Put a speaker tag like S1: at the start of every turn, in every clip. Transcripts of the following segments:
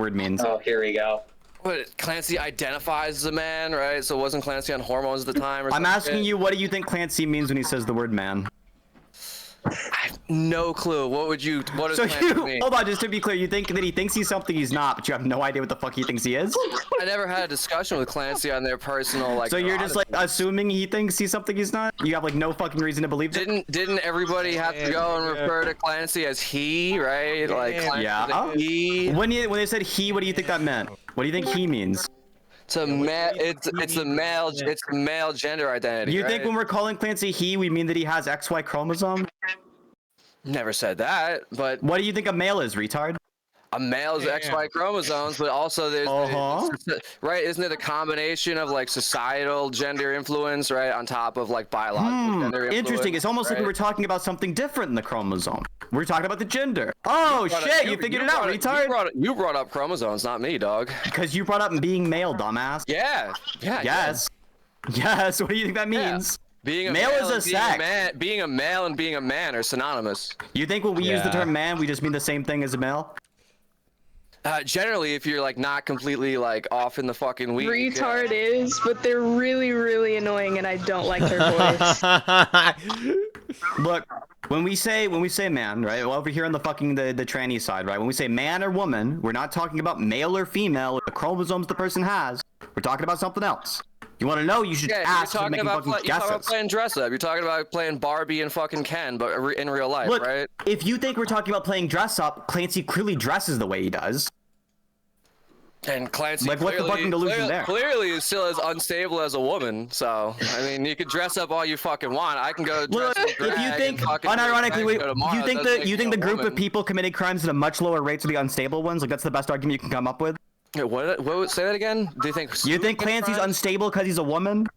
S1: word means.
S2: Oh, here we go.
S3: What, Clancy identifies as a man, right? So wasn't Clancy on hormones at the time or
S1: I'm
S3: something?
S1: asking you, what do you think Clancy means when he says the word man?
S3: I have no clue. What does
S1: So
S3: Clancy
S1: you,
S3: mean?
S1: hold on, just to be clear, you think that he thinks he's something he's not, but you have no idea what the fuck he thinks he is?
S3: I never had a discussion with Clancy on their personal, like...
S1: So you're just like assuming he thinks he's something he's not? You have like no fucking reason to believe it?
S3: Didn't everybody have to go and refer to Clancy as he, right? Like, Clancy
S1: Yeah.
S3: he...
S1: When they said he, what do you think that meant? What do you think he means?
S3: It's a male gender identity.
S1: You
S3: right?
S1: think when we're calling Clancy he, we mean that he has XY chromosome?
S3: Never said that, but
S1: What do you think a male is, retard?
S3: a male's XY chromosomes, but also there's right? Isn't it a combination of like societal gender influence, right, on top of like biological gender influence?
S1: Interesting. It's almost like we were talking about something different in the chromosome. We're talking about the gender. Oh shit! You figured it out, retard.
S3: You brought up chromosomes, not me, dog.
S1: Because you brought up being male, dumbass.
S3: Yeah.
S1: Yes. Yes. What do you think that means?
S3: Being a
S1: male is a sex.
S3: Being a male and being a man are synonymous.
S1: You think when we use the term man, we just mean the same thing as a male?
S3: Generally, if you're like not completely like off in the fucking weeds.
S4: Retard is, but they're really, really annoying, and I don't like their voice.
S1: Look, when we say man, right? Well, over here on the fucking the tranny side, right? When we say man or woman, we're not talking about male or female, or the chromosomes the person has. We're talking about something else. You want to know? You should ask.
S3: You're talking about playing dress up. You're talking about playing Barbie and fucking Ken, but in real life,
S1: Look,
S3: right?
S1: If you think we're talking about playing dress up, Clancy clearly dresses the way he does.
S3: And Clancy,
S1: like, what's the fucking delusion there?
S3: Clearly, is still as unstable as a woman. So, I mean, you can dress up all you fucking want. I can go dress up.
S1: If you think, unironically, you think the group of people committing crimes at a much lower rates are the unstable ones? Like, that's the best argument you can come up with?
S3: What? Say that again? Do you think
S1: Clancy's unstable because he's a woman?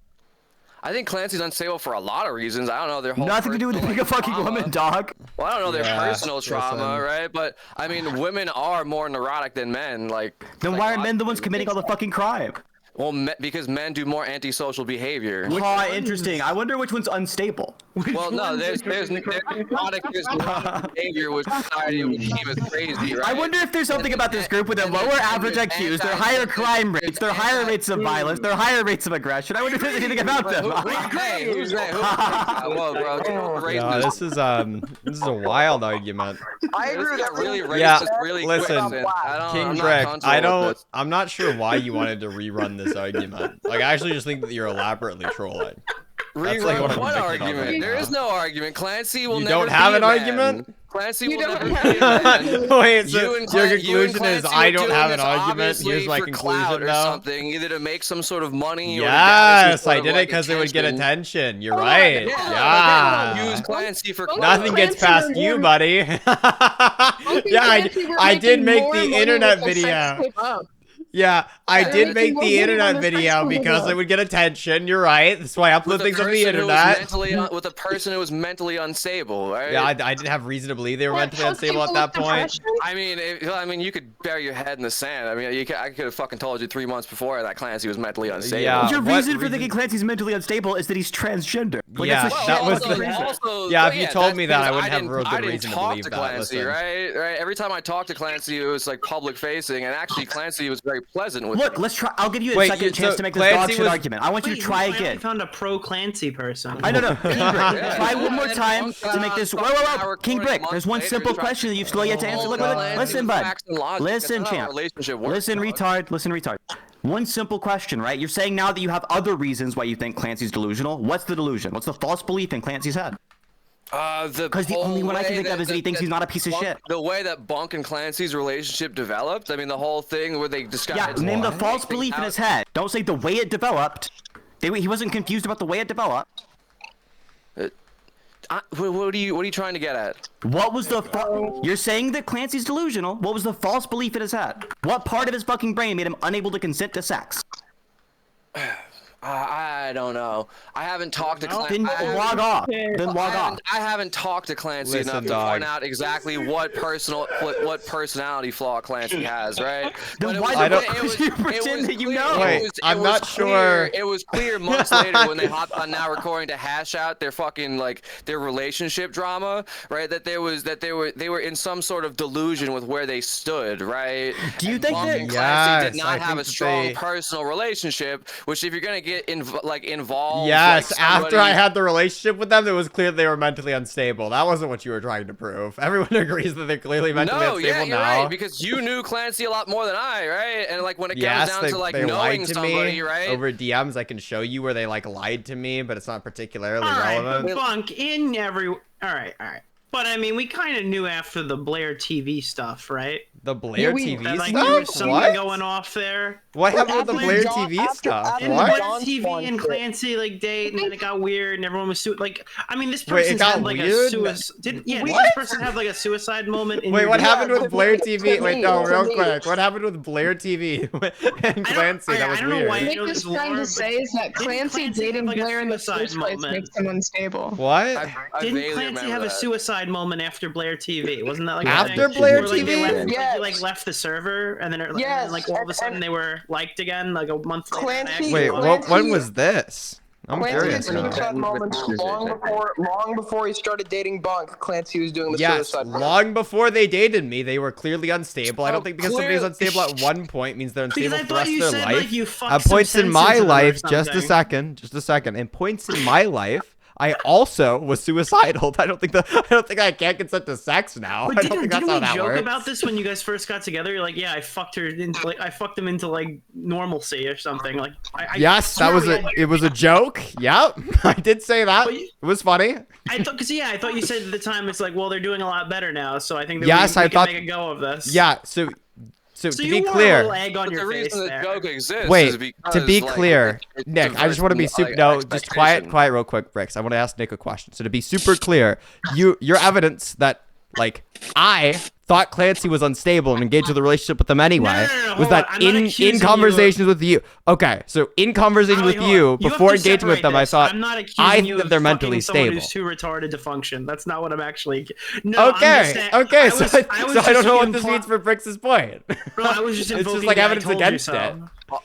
S3: I think Clancy's unstable for a lot of reasons. I don't know their whole.
S1: Nothing to do with being a fucking woman, dog.
S3: Well, I don't know their personal trauma, right? But I mean, women are more neurotic than men. Like.
S1: Then why are men the ones committing all the fucking crime?
S3: Well, because men do more antisocial behavior.
S1: Oh, interesting. I wonder which one's unstable.
S3: Well, no, there's neurotic behavior with society would seem as crazy, right?
S1: I wonder if there's something about this group with their lower average IQs, their higher crime rates, their higher rates of violence, their higher rates of aggression. I wonder if there's anything about them.
S3: Who's that? Whoa, bro.
S5: Yeah, this is a wild argument.
S2: I agree with that.
S3: Really racist,
S5: Yeah,
S3: really
S5: listen,
S3: quick.
S5: King Drake, I'm not sure why you wanted to rerun this argument. Like, I actually just think that you're elaborately trolling.
S3: That's like what argument? There is no argument. Clancy will
S5: you
S3: never
S5: don't have
S3: be
S5: an argument?
S3: Clancy will never be a man.
S5: Wait, so your conclusion is I don't have an argument? Here's my conclusion now.
S3: Something, either to make some sort of money or
S5: yes, I did it because it would get attention. You're right. Yeah.
S3: Use Clancy for
S5: nothing gets past you, buddy. Yeah, I did make the internet video. Yeah, I did make the internet video because it would get attention. You're right. That's why I upload things on the internet.
S3: With a person who was mentally unstable, right?
S5: Yeah, I didn't have reason to believe they were mentally unstable at that point.
S3: I mean, you could bury your head in the sand. I mean, I could have fucking told you 3 months before that Clancy was mentally unstable.
S5: Yeah,
S1: your reason for thinking Clancy's mentally unstable is that he's transgender. Like,
S5: yeah,
S1: that
S5: was yeah. If you told me that, I wouldn't have real good reason to believe that.
S3: Clancy, right? Every time I talked to Clancy, it was like public facing, and actually Clancy was very pleasant with.
S1: Look, let's try. I'll give you a second chance to make this dog shit argument. I want you to try again.
S6: I found a pro Clancy person.
S1: I don't know. Try one more time to make this. Whoa, King Brick. There's one simple question that you've still yet to answer. Look, listen, bud. Listen, champ. Listen, retard. Listen, retard. One simple question, right? You're saying now that you have other reasons why you think Clancy's delusional. What's the delusion? What's the false belief in Clancy's head? Because the only one I can think of is that he thinks he's not a piece of shit.
S3: The way that Bunk and Clancy's relationship developed, I mean, the whole thing where they discussed.
S1: Yeah, name the false belief in his head. Don't say the way it developed. He wasn't confused about the way it developed.
S3: What are you trying to get at?
S1: What was the You're saying that Clancy's delusional. What was the false belief in his head? What part of his fucking brain made him unable to consent to sex?
S3: I don't know. I haven't talked to Clancy.
S1: Then log off. Then log off.
S3: I haven't talked to Clancy enough to point out exactly what personality flaw Clancy has, right?
S1: Then why don't you pretend that you know?
S5: Wait, I'm not sure.
S3: It was clear months later when they hopped on Now Recording to hash out their fucking like their relationship drama, right? That they were in some sort of delusion with where they stood, right?
S1: Do you think that
S3: Clancy did not have a strong personal relationship? Which, if you're gonna get involved,
S5: yes,
S3: like,
S5: after I had the relationship with them, it was clear they were mentally unstable. That wasn't what you were trying to prove. Everyone agrees that they're clearly mentally unstable
S3: you're
S5: now.
S3: right, because you knew Clancy a lot more than I, right? And like when it comes down to like knowing somebody, right?
S5: Over DMs, I can show you where they like lied to me, but it's not particularly relevant.
S6: But Bunk in every. All right. But I mean, we kind of knew after the Blair TV stuff, right?
S5: The Blair TV
S6: that, like,
S5: stuff?
S6: There was something going off there.
S5: What happened with the Blair TV stuff?
S6: Didn't
S5: What?
S6: Blair TV and Clancy like date, and then it got weird, and everyone was like, I mean, this person had like a suicide. Did this person have like a suicide moment?
S5: Wait, what happened with Blair TV? Wait, no, real quick. What happened with Blair TV and Clancy? That was weird.
S4: What Nick is trying to say is that Clancy dating Blair in the first place makes him unstable.
S5: What?
S6: Didn't Clancy have a suicide moment after Blair TV? Wasn't that like
S5: after Blair TV?
S6: They like left the server, and then like all of a sudden they were liked again, like a month later.
S5: Wait, when was this? I'm curious.
S2: Long before he started dating Bunk, Clancy was doing the suicide.
S5: Long before they dated me, they were clearly unstable. I don't think because somebody's unstable at one point means they're unstable for the rest of their life. At points in my life, just a second. In points in my life, I also was suicidal. I don't think I can't consent to sex now. I don't think that's how that works.
S6: Didn't we joke about this when you guys first got together? You're like, yeah, I fucked him into like normalcy or something. Like,
S5: yes, it was a joke. Yep, I did say that. It was funny.
S6: I thought you said at the time it's like, well, they're doing a lot better now, so I think that we can make a go of this.
S5: Yeah, so to be clear,
S3: the reason the joke exists
S5: wait,
S3: is because,
S5: to be
S3: like,
S5: clear, Nick, I just want to be super. No, just quiet real quick, Bricks. I want to ask Nick a question. So to be super clear, your evidence that like I thought Clancy was unstable and engaged with a relationship with them anyway was that in conversations with you. Okay, so in conversations with you before engaging with them, I thought I think that they're mentally stable.
S6: Who's too retarded to function? That's not what I'm actually.
S5: No, okay. So I don't know what this means for Bricks' point.
S6: Bro, I was just
S5: it's just like evidence against it.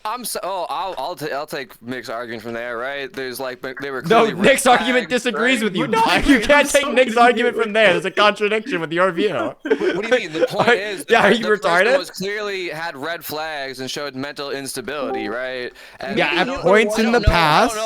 S3: I'll take Nick's argument from there, right? There's like they were
S5: no. Nick's argument disagrees with you. You can't take Nick's argument from there. There's a contradiction with your view.
S3: What do you mean? The point is,
S5: are you retarded?
S3: Was clearly had red flags and showed mental instability, right? And
S5: at points in the past.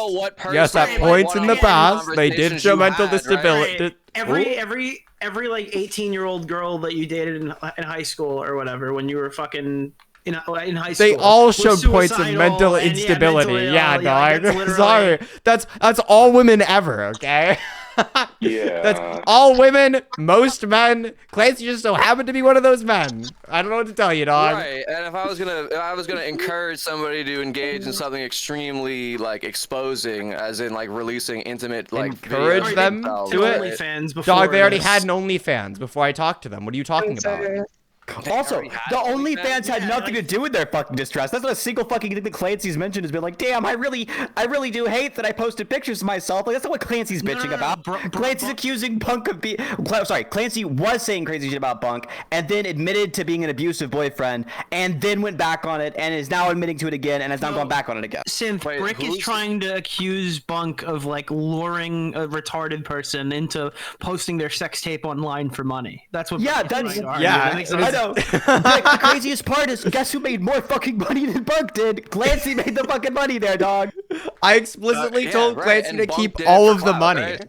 S5: Yes, at points in the past, they did show mental instability.
S6: Every like 18-year-old girl that you dated in high school or whatever when you were fucking in high school.
S5: They all showed points of mental instability. Yeah, dog. Sorry. That's all women ever, okay?
S7: Yeah.
S5: That's all women, most men. Clancy just so happened to be one of those men. I don't know what to tell you, dog.
S3: Right. And if I was gonna encourage somebody to engage in something extremely like exposing, as in like releasing intimate like
S5: encourage them to it. Dog, they already had an OnlyFans before I talked to them. What are you talking about?
S1: Also, the OnlyFans had nothing to do with their fucking distress. That's not a single fucking thing that Clancy's mentioned has been like, damn, I really do hate that I posted pictures of myself. Like, that's not what Clancy's bitching about. Clancy's accusing Bunk of being... Sorry, Clancy was saying crazy shit about Bunk, and then admitted to being an abusive boyfriend, and then went back on it, and is now admitting to it again, and has now gone back on it again.
S6: Synth, Brick is trying to accuse Bunk of, like, luring a retarded person into posting their sex tape online for money. That's what...
S1: Yeah, that's... Yeah, I know. The craziest part is, guess who made more fucking money than Bunk did? Clancy made the fucking money there, dog.
S5: I explicitly told Clancy to keep all of the money. Right?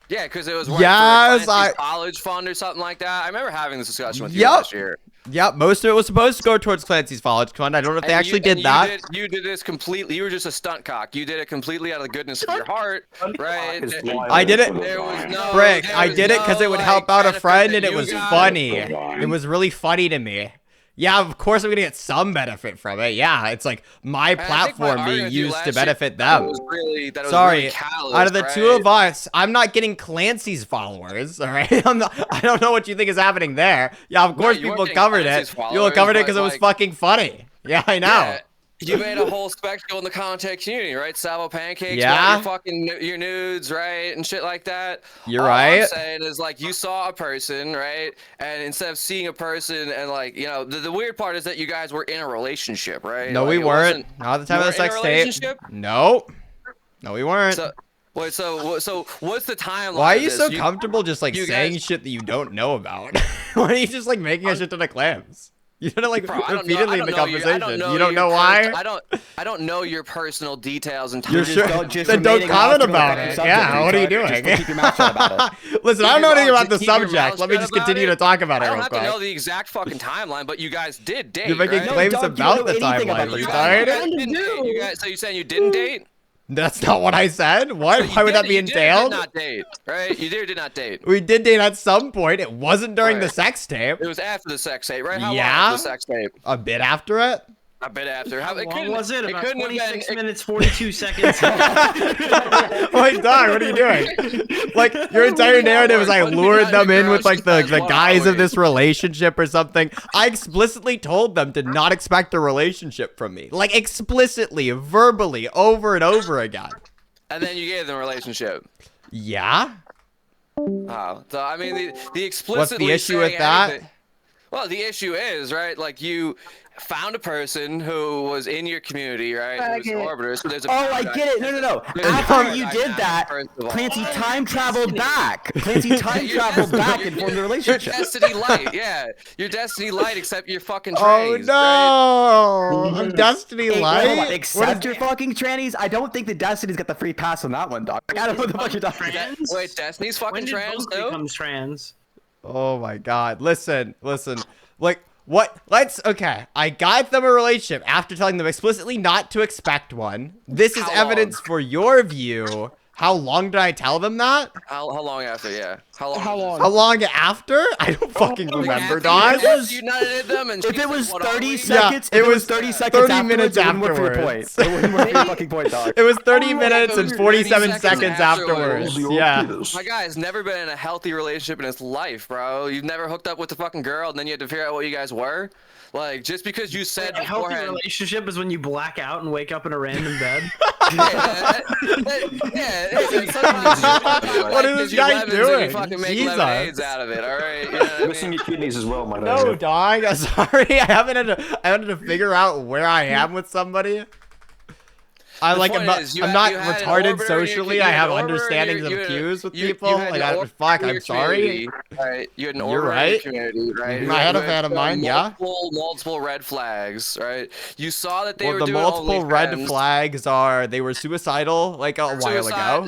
S3: Yeah, because it was for Clancy's college fund or something like that. I remember having this discussion with you last year.
S5: Yep, most of it was supposed to go towards Clancy's college fund. I don't know if they actually did that.
S3: You did this completely. You were just a stunt cock. You did it completely out of the goodness of your heart, right?
S5: I did it. Brick, I did it because it would help out a friend, and it was funny. It was really funny to me. Yeah, of course I'm gonna get some benefit from it. Yeah, it's like my platform being used to benefit them. Sorry, out of the two of us, I'm not getting Clancy's followers. All right, I don't know what you think is happening there. Yeah, of course people covered it. People covered it because it was fucking funny. Yeah, I know.
S3: You made a whole spectacle in the content community, right? Salvo pancakes,
S5: Yeah.
S3: your nudes, right, and shit like that.
S5: You're
S3: All
S5: right.
S3: I'm saying is like you saw a person, right, and instead of seeing a person and like the weird part is that you guys were in a relationship, right?
S5: No,
S3: like,
S5: we weren't. Not at the time of the sex tape. No, we weren't.
S3: So what's the timeline?
S5: Why are you so comfortable just like saying shit that you don't know about? Why are you just like making a shit ton of clams? You did it like repeatedly in the conversation. You don't know why?
S3: I don't know your personal details and
S5: you're sure? Then don't comment about it. Yeah, what are you doing?
S1: Keep your mouth shut about it.
S5: Listen, I don't know anything about the subject. Let me just continue to talk about it real quick.
S3: I don't have to know the exact fucking timeline, but you guys did date.
S5: You're making claims about the timeline, retard.
S3: So you're saying you didn't date?
S5: That's not what I said. What? Why would that be entailed?
S3: You did not date, right? You did or did not date?
S5: We did date at some point. It wasn't during the sex tape.
S3: It was after the sex tape, right? How long was the sex tape?
S5: A bit after it.
S3: A bit after.
S6: How long was it? About
S3: couldn't
S6: 26 minutes, 42 seconds.
S5: Wait, dog, what are you doing? Like, your entire narrative is I lured them in with like the guise of this relationship or something. I explicitly told them to not expect a relationship from me. Like, explicitly, verbally, over and over again.
S3: And then you gave them a relationship.
S5: Yeah?
S3: Oh, so I mean, the explicitly.
S5: What's the issue with that?
S3: Well, the issue is, right, like you found a person who was in your community, right? Who was orbiter, so there's a
S1: I get it. No. After you did that, Clancy time traveled back. Clancy time traveled back and formed a relationship.
S3: Your Destiny Light, yeah. Your Destiny Light, except you're fucking
S5: Oh
S3: trannies.
S5: no!
S3: Right?
S5: I'm Destiny Light.
S1: Except you're fucking trannies. I don't think the Destiny's got the free pass on that one, dog. Like, I don't know what the fuck you're talking about.
S3: Wait, Destiny's fucking trans too?
S6: Becomes trans.
S5: Oh my god. Listen. Like, what? Okay. I got them a relationship after telling them explicitly not to expect one. This is evidence for your view. How long did I tell them that?
S3: How long after? Yeah. How
S5: long after? I don't fucking remember, dog.
S3: You nutted them and
S1: if it was 30 seconds,
S5: it was 30 seconds 30 minutes afterwards.
S1: It wouldn't work for your fucking point, dog.
S5: It was 30 minutes and 47 seconds afterwards. Yeah.
S3: My guy has never been in a healthy relationship in his life, bro. You've never hooked up with the fucking girl and then you had to figure out what you guys were. Like, just because you said
S6: a healthy relationship is when you black out and wake up in a random bed.
S5: What is this guy doing?
S3: You fucking make lemonades out of it, all right? You know what I mean?
S7: Missing your kidneys as well, my
S5: No, dog. I'm sorry. I haven't had to figure out where I am with somebody. I'm not retarded socially. I have understandings of cues with people. Like, I'm sorry.
S3: Right, you had an order community, right?
S5: I had a fan of mine,
S3: multiple red flags, right? You saw that they were doing
S5: the multiple red flags are they were suicidal like a while ago.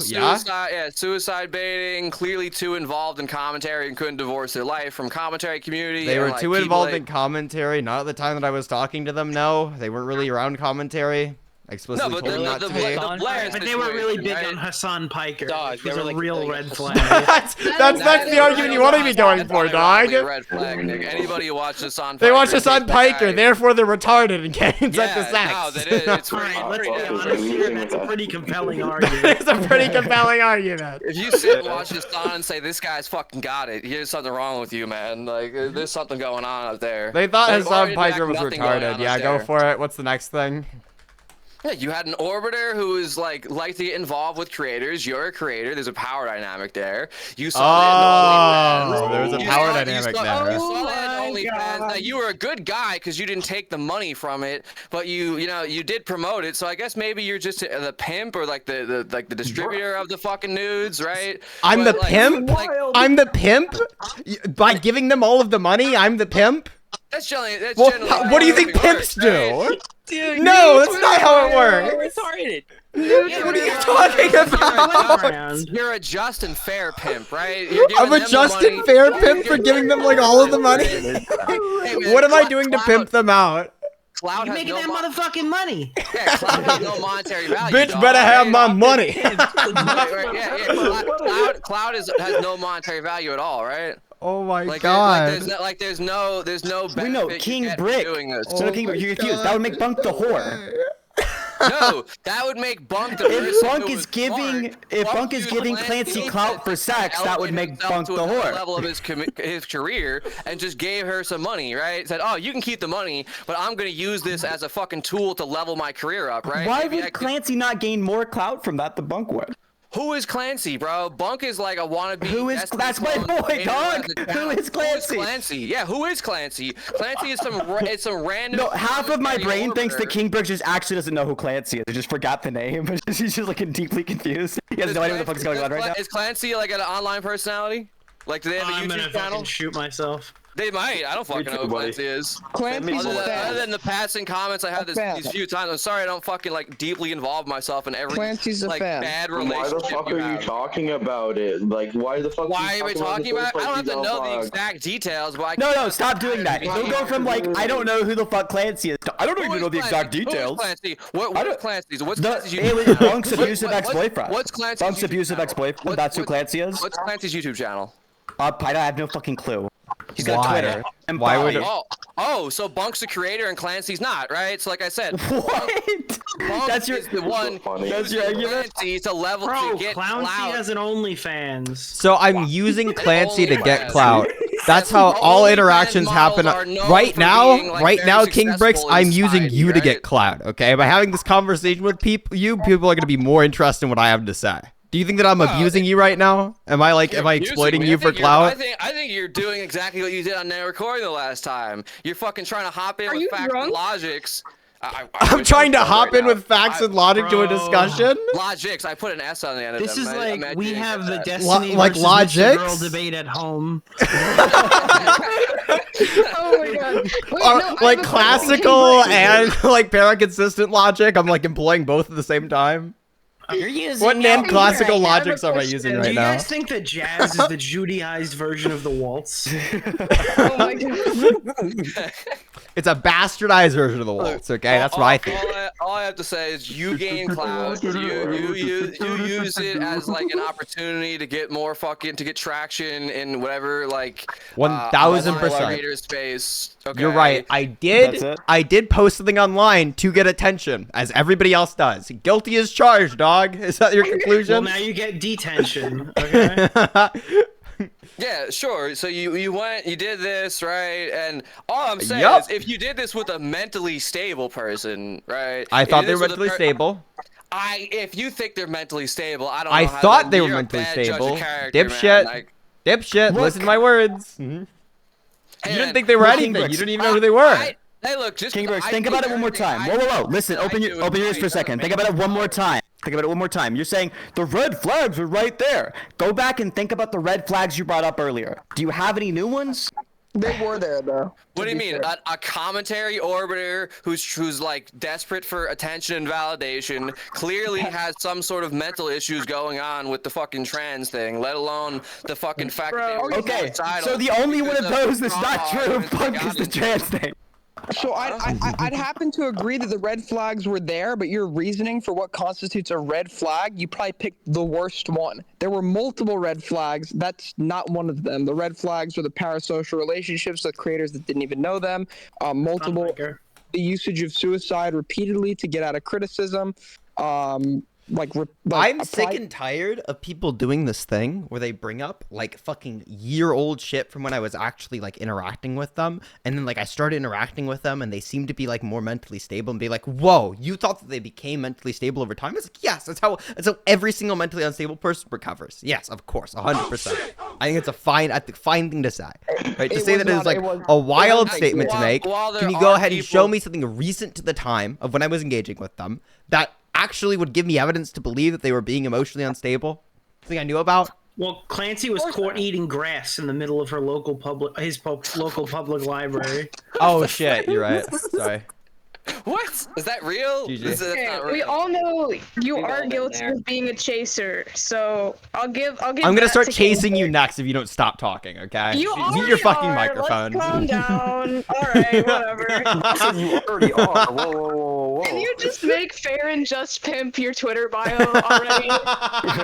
S3: Suicide baiting, clearly too involved in commentary and couldn't divorce their life from commentary community.
S5: They were too involved in commentary. Not at the time that I was talking to them. No, they weren't really around commentary. Explicitly told them not to be.
S6: But they were really big on Hassan Piker. It was a real red flag.
S5: That's the argument you want to be going for, dog.
S3: Red flag, nigga. Anybody who watches Hassan Piker.
S5: They watch Hassan Piker, therefore they're retarded and can't consent to sex.
S3: No, that is. It's
S6: let's be honest here. That's a pretty compelling argument.
S5: It's a pretty compelling argument.
S3: If you sit and watch Hassan and say, this guy's fucking got it, there's something wrong with you, man. Like, there's something going on up there.
S5: They thought Hassan Piker was retarded. Yeah, go for it. What's the next thing?
S3: Yeah, you had an orbiter who is like to get involved with creators. You're a creator. There's a power dynamic there. You saw
S5: there was a power dynamic there.
S3: You saw that OnlyFans. Now, you were a good guy because you didn't take the money from it, but you did promote it. So I guess maybe you're just the pimp or like the distributor of the fucking nudes, right?
S5: I'm the pimp. I'm the pimp. By giving them all of the money, I'm the pimp.
S3: That's generally.
S5: What do you think pimps do? Dude, no, that's not how it works.
S3: Retarded.
S5: What are you talking about?
S3: You're a just and fair pimp, right?
S5: I'm a just and fair pimp for giving them like all of the money. What am I doing to pimp them out?
S6: You're making that motherfucking money.
S3: Yeah, Cloud has no monetary value.
S5: Bitch better have my money.
S3: Cloud has no monetary value at all, right?
S5: Oh my god!
S3: There's no.
S1: We know King Brick. So King Brick, you're confused. That would make Bunk the whore.
S3: No, that would make Bunk the
S1: If Bunk is giving Clancy clout for sex, that would make Bunk the whore.
S3: Level of his career, and just gave her some money, right? Said, oh, you can keep the money, but I'm gonna use this as a fucking tool to level my career up, right?
S1: Why would Clancy not gain more clout from that than Bunk would?
S3: Who is Clancy, bro? Bunk is like a wannabe.
S1: That's my boy, dog. Who is Clancy?
S3: Who is Clancy? Yeah, who is Clancy? Clancy is some random.
S1: No, half of my brain thinks that Kingbrook just actually doesn't know who Clancy is. He just forgot the name, but he's just looking deeply confused. He has no idea what the fuck is going on right now.
S3: Is Clancy like an online personality? Like, do they have a YouTube channel?
S6: Shoot myself.
S3: They might. I don't fucking know who Clancy is.
S2: Clancy's
S3: other than the passing comments I had these few times. I'm sorry I don't fucking like deeply involve myself in every bad relationship.
S7: Why the fuck are you talking about it? Like, why the fuck?
S3: Why are we talking about it? I don't have to know the exact details, but
S1: No, stop doing that. You'll go from like, I don't know who the fuck Clancy is. I don't even know the exact details.
S3: Who is Clancy? What is Clancy's? What's Clancy's YouTube
S1: channel? It was Bunk's abusive ex-boyfriend.
S3: What's Clancy's
S1: Bunk's abusive ex-boyfriend. That's who Clancy is.
S3: What's Clancy's YouTube channel?
S1: I have no fucking clue. He's got Twitter. And
S5: why would
S3: so Bunk's the creator and Clancy's not, right? So like I said,
S1: what?
S3: That's the one.
S1: That's your argument.
S3: Clancy to level
S6: Bro,
S3: to get
S6: Clancy
S3: clout.
S6: has an OnlyFans.
S5: So I'm using Clancy to get clout. That's how all interactions happen. Right now, King Bricks, I'm using you to get clout. Okay, by having this conversation with people are gonna be more interested in what I have to say. Do you think that I'm abusing you right now? Am I exploiting you for clout?
S3: I think you're doing exactly what you did on Net Recording the last time. You're fucking trying to hop in with facts and logics.
S5: I'm trying to hop in with facts and logic to a discussion?
S3: Logics. I put an S on the end of
S6: This
S3: them.
S6: is like we have the Destiny
S5: like
S6: versus
S5: logics?
S6: Girl debate at home.
S4: Oh my god. Wait, no,
S5: like classical and like paraconsistent logic. I'm like employing both at the same time.
S6: You're using
S5: what damn classical logics am I using right now?
S6: Do you guys think that jazz is the Judaized version of the waltz?
S4: Oh my god.
S5: It's a bastardized version of the waltz, okay? That's what I think.
S3: All I have to say is you gain clout. You use it as like an opportunity to get more to get traction in whatever
S5: 1000%
S3: space. Okay.
S5: You're right. I did post something online to get attention, as everybody else does. Guilty as charged, dog. Is that your conclusion?
S6: Well, now you get detention. Okay.
S3: Yeah, sure. So you did this, right? And all I'm saying is, if you did this with a mentally stable person, right?
S5: I thought they were mentally stable.
S3: If you think they're mentally stable, I don't know.
S5: I thought they were mentally stable. Dipshit. Dipshit. Listen to my words. You didn't think they were anything. You didn't even know who they were.
S3: Hey, look, just
S1: Kingbrook, think about it one more time. Whoa. Listen, open your ears for a second. Think about it one more time. You're saying the red flags are right there. Go back and think about the red flags you brought up earlier. Do you have any new ones?
S2: They were there though.
S3: What do you mean? A commentary orbiter who's like desperate for attention and validation, clearly has some sort of mental issues going on with the fucking trans thing, let alone the fucking fact that they were suicidal.
S1: So the only one of those that's not true, Punk, is the trans thing.
S2: So I'd happen to agree that the red flags were there, but your reasoning for what constitutes a red flag, you probably picked the worst one. There were multiple red flags. That's not one of them. The red flags were the parasocial relationships with creators that didn't even know them, the usage of suicide repeatedly to get out of criticism,
S5: I'm sick and tired of people doing this thing where they bring up like fucking year-old shit from when I was actually like interacting with them, and then like I started interacting with them and they seem to be like more mentally stable and be like, whoa, you thought that they became mentally stable over time? It's like, yes, that's how every single mentally unstable person recovers. Yes, of course, 100%. I think it's a fine thing to say. Right? To say that it's like a wild statement to make. Can you go ahead and show me something recent to the time of when I was engaging with them that actually would give me evidence to believe that they were being emotionally unstable? Something I knew about?
S6: Well, Clancy was caught eating grass in the middle of her local public library.
S5: Oh shit, you're right. Sorry.
S3: What? Is that real?
S4: Okay, we all know you are guilty of being a chaser, so I'll give.
S5: I'm gonna start chasing you next if you don't stop talking, okay?
S4: You
S5: Mute your fucking microphone.
S4: Let's calm down. All right, whatever.
S7: You already are. Whoa. whoa.
S4: Can you just make Fair and Just Pimp your Twitter bio already?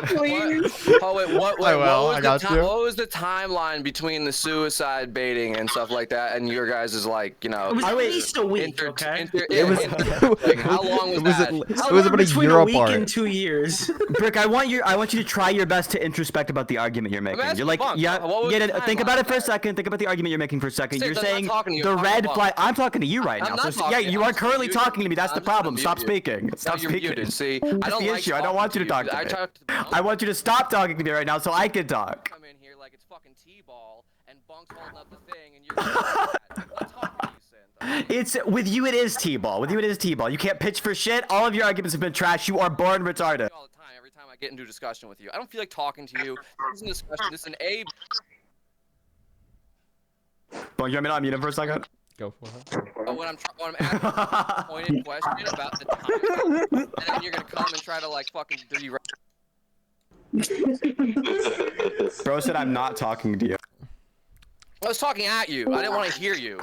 S4: Please.
S3: Oh wait, what was the timeline between the suicide baiting and stuff like that, and your guys' like, you know?
S6: It was at least a week. Okay.
S3: Like, how long was that?
S5: It was about a year apart.
S6: In 2 years.
S1: Brick, I want you to try your best to introspect about the argument you're making. You're like, think about it for a second. Think about the argument you're making for a second. You're saying the red flag. I'm talking to you right now. So yeah, you are currently talking to me. That's the problem. Stop speaking. Stop speaking.
S3: See,
S1: that's the issue. I don't want you to talk to me. I want you to stop talking to me right now so I can talk.
S3: Come in here like it's fucking T-ball and Bunk's holding up the thing and you're not talking to you,
S1: It's with you. It is T-ball. With you, it is T-ball. You can't pitch for shit. All of your arguments have been trash. You are born retarded.
S3: All the time. Every time I get into a discussion with you, I don't feel like talking to you. This isn't a discussion. This is an A.
S1: Bunk, you want me to unmute him for a second?
S5: Go for it.
S3: When I'm asking a pointed question about the time, and then you're gonna come and try to like fucking dirty.
S1: Bro said I'm not talking to you.
S3: I was talking at you. I didn't want to hear you.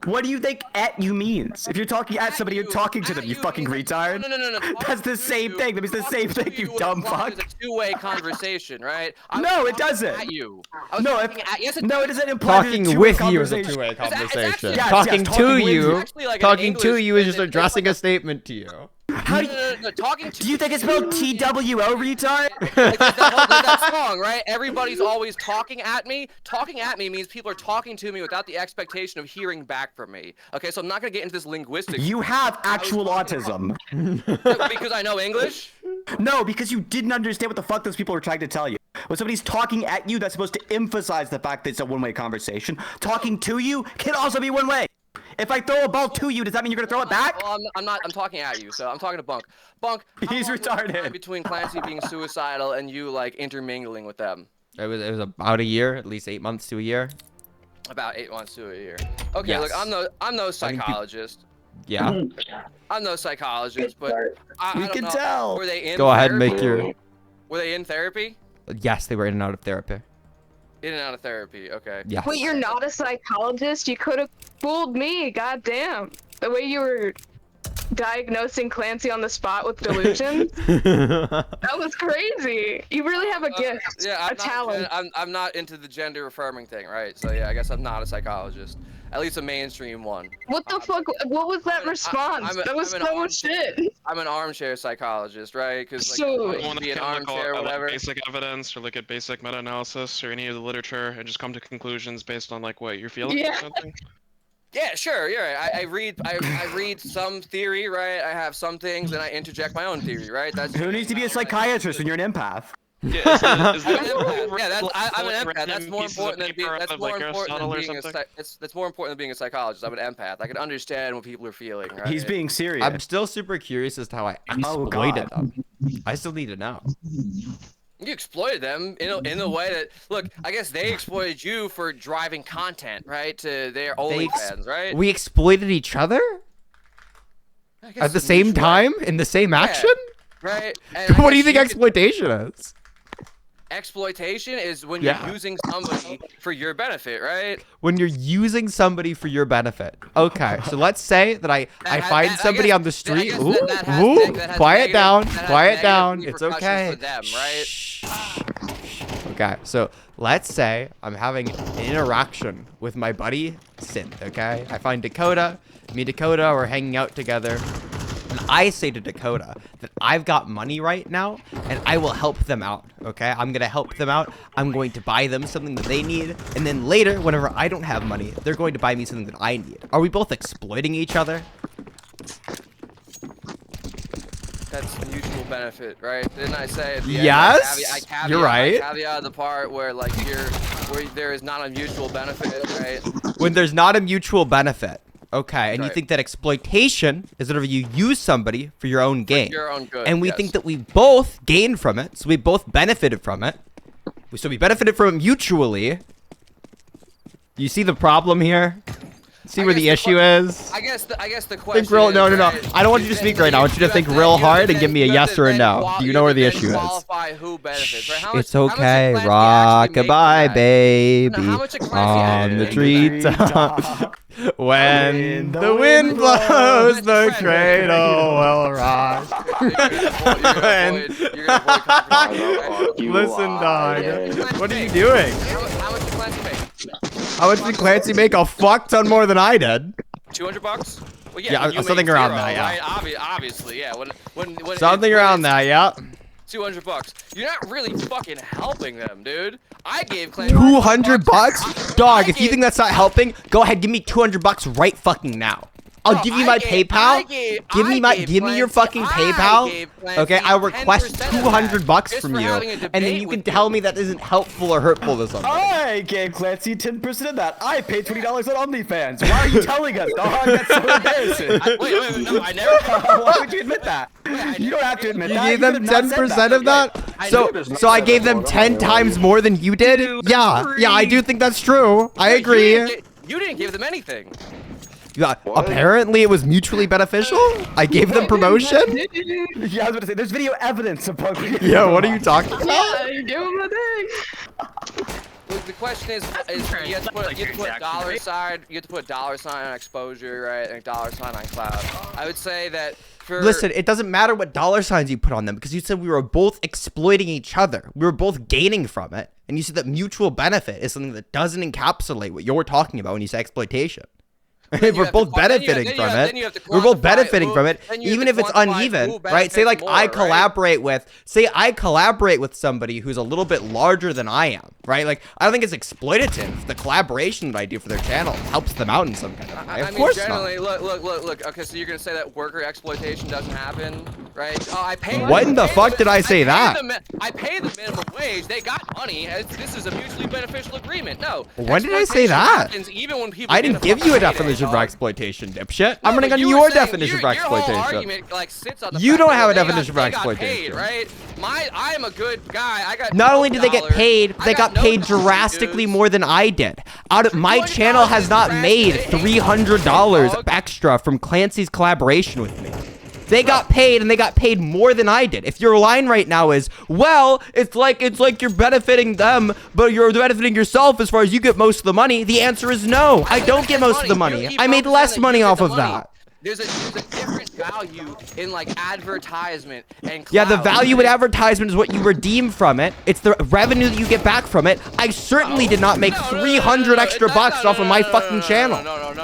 S1: What do you think "at you" means? If you're talking at somebody, you're talking to them. You fucking retard.
S3: No.
S1: That's the same thing. That means the same thing. You dumb fuck.
S3: It's a two-way conversation, right?
S1: No, it doesn't.
S3: At you.
S1: No,
S3: yes,
S1: no, it doesn't imply
S5: talking with you is a two-way conversation. Talking to you is just addressing a statement to you.
S1: How do you
S3: talking to?
S1: Do you think it's spelled TWO, retard?
S3: Like that song, right? Everybody's always talking at me. Talking at me means people are talking to me without the expectation of hearing back from me. Okay, so I'm not gonna get into this linguistics.
S1: You have actual autism.
S3: Because I know English?
S1: No, because you didn't understand what the fuck those people were trying to tell you. When somebody's talking at you, that's supposed to emphasize the fact that it's a one-way conversation. Talking to you can also be one way. If I throw a ball to you, does that mean you're gonna throw it back?
S3: Well, I'm not. I'm talking at you, so I'm talking to Bunk. Bunk,
S1: he's retarded.
S3: Between Clancy being suicidal and you like intermingling with them.
S5: It was about a year, at least 8 months to a year.
S3: About 8 months to a year. Okay,
S5: yes.
S3: Look, I'm no psychologist.
S5: Yeah.
S3: I'm no psychologist, but
S1: you can tell.
S3: Were they in?
S5: Go ahead and make your.
S3: Were they in therapy?
S5: Yes, they were in and out of therapy.
S3: In and out of therapy, okay.
S5: Yeah.
S4: Wait, you're not a psychologist? You could have fooled me, goddamn. The way you were diagnosing Clancy on the spot with delusions. That was crazy. You really have a gift, a talent.
S3: I'm not into the gender affirming thing, right? So yeah, I guess I'm not a psychologist. At least a mainstream one.
S4: What the fuck? What was that response? That was so shit.
S3: I'm an armchair psychologist, right? Because like,
S4: so,
S3: you want to be an armchair or whatever.
S8: Basic evidence or look at basic meta-analysis or any of the literature and just come to conclusions based on like what you're feeling or something.
S3: Yeah, sure, you're right. I read some theory, right? I have some things, and I interject my own theory, right? That's
S1: who needs to be a psychiatrist when you're an empath?
S8: Yeah,
S3: I'm an empath. That's more important than being. That's more important than being that's more important than being a psychologist. I'm an empath. I can understand what people are feeling. Right?
S1: He's being serious.
S5: I'm still super curious as to how I exploited them. I still need to know.
S3: You exploited them in a way that, look, I guess they exploited you for driving content, right, to their OnlyFans, right?
S5: We exploited each other? At the same time? In the same action?
S3: Right.
S5: What do you think exploitation is?
S3: Exploitation is when you're using somebody for your benefit, right?
S5: When you're using somebody for your benefit. Okay, so let's say that I find somebody on the street. Quiet down. Quiet down. It's okay.
S3: For them, right?
S5: Okay, so let's say I'm having an interaction with my buddy Synth, okay? I find Dakota. Me and Dakota are hanging out together. And I say to Dakota that I've got money right now and I will help them out, okay? I'm going to help them out. I'm going to buy them something that they need. And then later, whenever I don't have money, they're going to buy me something that I need. Are we both exploiting each other?
S3: That's mutual benefit, right? Didn't I say at the
S5: yes,
S3: end,
S5: you're right.
S3: I caveat the part where like where there is not a mutual benefit, right?
S5: When there's not a mutual benefit. Okay, and you think that exploitation is whenever you use somebody for your own gain.
S3: For your own good,
S5: and we think that we both gained from it, so we both benefited from it. So we benefited from it mutually. You see the problem here? See where the issue is?
S3: I guess the question.
S5: Think real. No.
S3: Right,
S5: I don't want you to speak right now. I want you to think real hard and give me a yes or a no. Do you know where the issue is?
S3: Who benefits, right?
S5: It's okay. Rock-a-bye, baby. On the treetop. When the wind blows, the cradle will rock. Listen, dog. What are you doing? How much did Clancy make? A fuck ton more than I did.
S3: $200? Well,
S5: yeah, something around that, yeah.
S3: Right? Obviously, yeah. When
S5: something around that, yeah.
S3: $200. You're not really fucking helping them, dude. I gave Clancy
S5: $200? Dog, if you think that's not helping, go ahead, give me $200 right fucking now. I'll give you my PayPal. Give me your fucking PayPal. Okay, I'll request $200 from you, and then you can tell me that isn't helpful or hurtful to something.
S1: I gave Clancy 10% of that. I paid $20 on OnlyFans. Why are you telling us, dog? That's so embarrassing.
S3: Wait, no, I never.
S1: Why would you admit that? You don't have to admit that.
S5: You gave them 10% of that? So I gave them 10 times more than you did? Yeah, I do think that's true. I agree.
S3: You didn't give them anything.
S5: Yeah, apparently it was mutually beneficial. I gave them promotion.
S1: Yeah, I was about to say, there's video evidence of both.
S5: Yeah, what are you talking about?
S4: Yeah, you give them a thing.
S3: The question is you have to put a dollar sign. You have to put a dollar sign on exposure, right, and a dollar sign on cloud. I would say that.
S5: Listen, it doesn't matter what dollar signs you put on them because you said we were both exploiting each other. We were both gaining from it, and you said that mutual benefit is something that doesn't encapsulate what you're talking about when you say exploitation. We're both benefiting from it. We're both benefiting from it, even if it's uneven, right? Say like I collaborate with somebody who's a little bit larger than I am, right? Like I don't think it's exploitative. The collaboration that I do for their channel helps them out in some kind of way. Of course not.
S3: Look. Okay, so you're gonna say that worker exploitation doesn't happen, right? Oh, I pay.
S5: What in the fuck did I say that?
S3: I pay the minimum wage. They got money. This is a mutually beneficial agreement. No.
S5: When did I say that?
S3: Even when people
S5: I didn't give you a definition for exploitation, dipshit. I'm running on your definition for exploitation. You don't have a definition for exploitation.
S3: Right? I'm a good guy. I got.
S5: Not only did they get paid, they got paid drastically more than I did. My channel has not made $300 extra from Clancy's collaboration with me. They got paid, and they got paid more than I did. If your line right now is, well, it's like you're benefiting them, but you're benefiting yourself as far as you get most of the money, the answer is no. I don't get most of the money. I made less money off of that.
S3: There's a different value in like advertisement and cloud.
S5: Yeah, the value in advertisement is what you redeem from it. It's the revenue that you get back from it. I certainly did not make 300 extra bucks off of my fucking channel.
S3: No.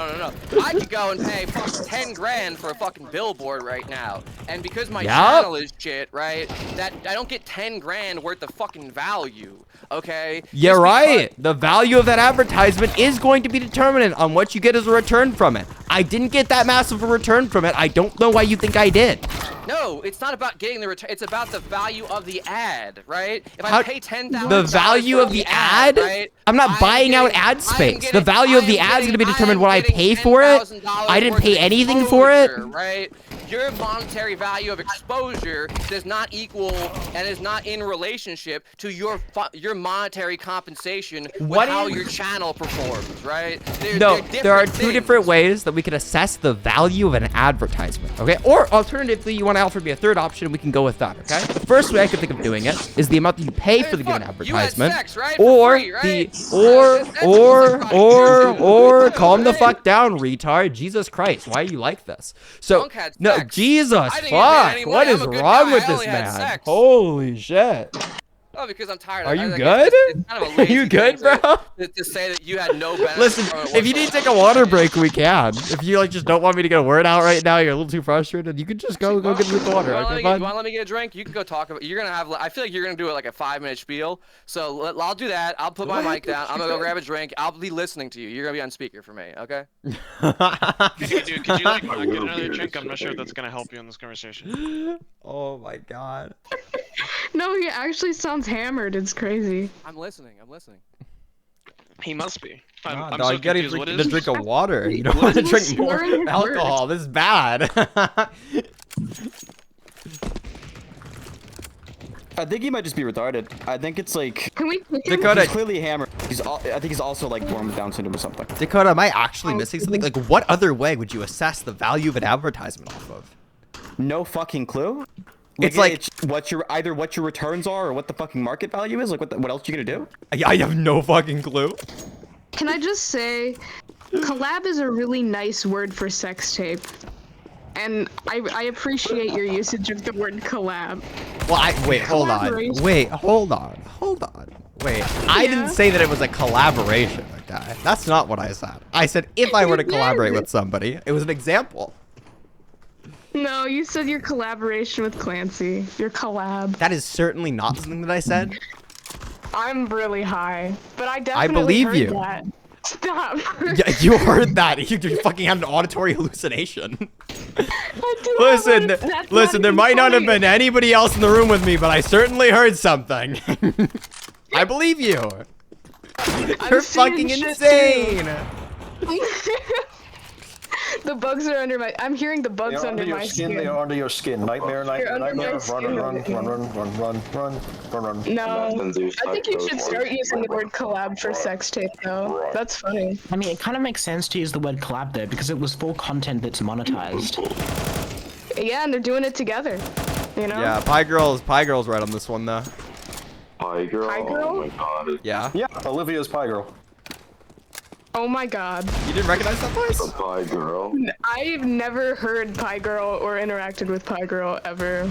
S3: I could go and pay fucking 10 grand for a fucking billboard right now. And because my channel is shit, right, that I don't get 10 grand worth of fucking value. Okay?
S5: Yeah, right. The value of that advertisement is going to be determinant on what you get as a return from it. I didn't get that massive a return from it. I don't know why you think I did.
S3: No, it's not about getting the return. It's about the value of the ad, right? If I pay $10,000,
S5: the value of the ad? Right, I'm not buying out ad space. The value of the ad is going to be determined what I pay for it. I didn't pay anything for it.
S3: Right? Your monetary value of exposure does not equal and is not in relationship to your monetary compensation with how your channel performs, right?
S5: There are two different ways that we can assess the value of an advertisement, okay? Or alternatively, you want to offer me a third option, we can go with that, okay? The first way I could think of doing it is the amount that you pay for the given advertisement, or calm the fuck down, retard. Jesus Christ, why are you like this? So no, Jesus fuck, what is wrong with this man? Holy shit.
S3: Oh, because I'm tired.
S5: Are you good?
S3: It's kind of a lazy
S5: Are you good, bro?
S3: To say that you had no benefit.
S5: Listen, if you need to take a water break, we can. If you like just don't want me to get a word out right now, you're a little too frustrated, you can just go get me the water. Okay, fine.
S3: You want to let me get a drink? You can go talk about. You're gonna have. I feel like you're gonna do it like a 5-minute spiel. So I'll do that. I'll put my mic down. I'm gonna go grab a drink. I'll be listening to you. You're gonna be on speaker for me. Okay?
S8: Hey, dude, could you like get another drink? I'm not sure if that's gonna help you in this conversation.
S5: Oh my god.
S4: No, he actually sounds hammered. It's crazy.
S3: I'm listening.
S8: He must be.
S5: I'm so confused. What is drink of water. You don't want to drink more alcohol. This is bad.
S1: I think he might just be retarded. I think it's like
S4: Can we
S1: Dakota, he's clearly hammered. I think he's also like born with Down syndrome or something.
S5: Dakota, am I actually missing something? Like, what other way would you assess the value of an advertisement off of?
S1: No fucking clue.
S5: It's like
S1: it's what your returns are or what the fucking market value is. Like what else you gonna do?
S5: I have no fucking clue.
S4: Can I just say, collab is a really nice word for sex tape. And I appreciate your usage of the word collab.
S5: Well, wait, hold on. Wait, hold on. Wait, I didn't say that it was a collaboration, okay? That's not what I said. I said if I were to collaborate with somebody, it was an example.
S4: No, you said your collaboration with Clancy. Your collab.
S5: That is certainly not something that I said.
S4: I'm really high, but I definitely
S5: believe
S4: heard
S5: you.
S4: that. Stop.
S5: Yeah, you heard that. You fucking had an auditory hallucination. Listen, there might not have been anybody else in the room with me, but I certainly heard something. I believe you. You're fucking insane.
S4: The bugs are under my. I'm hearing the bugs under my skin.
S9: They are under your skin. Nightmare. Run.
S4: No, I think you should start using the word collab for sex tape, though. That's funny.
S6: I mean, it kind of makes sense to use the word collab there because it was full content that's monetized.
S4: Yeah, and they're doing it together. You know?
S5: Yeah, Pie Girl's right on this one, though.
S7: Pie Girl?
S4: Pie Girl?
S7: Oh my god.
S5: Yeah?
S9: Yeah, Olivia's Pie Girl.
S4: Oh my god.
S5: You didn't recognize that voice?
S7: A Pie Girl?
S4: I've never heard Pie Girl or interacted with Pie Girl ever.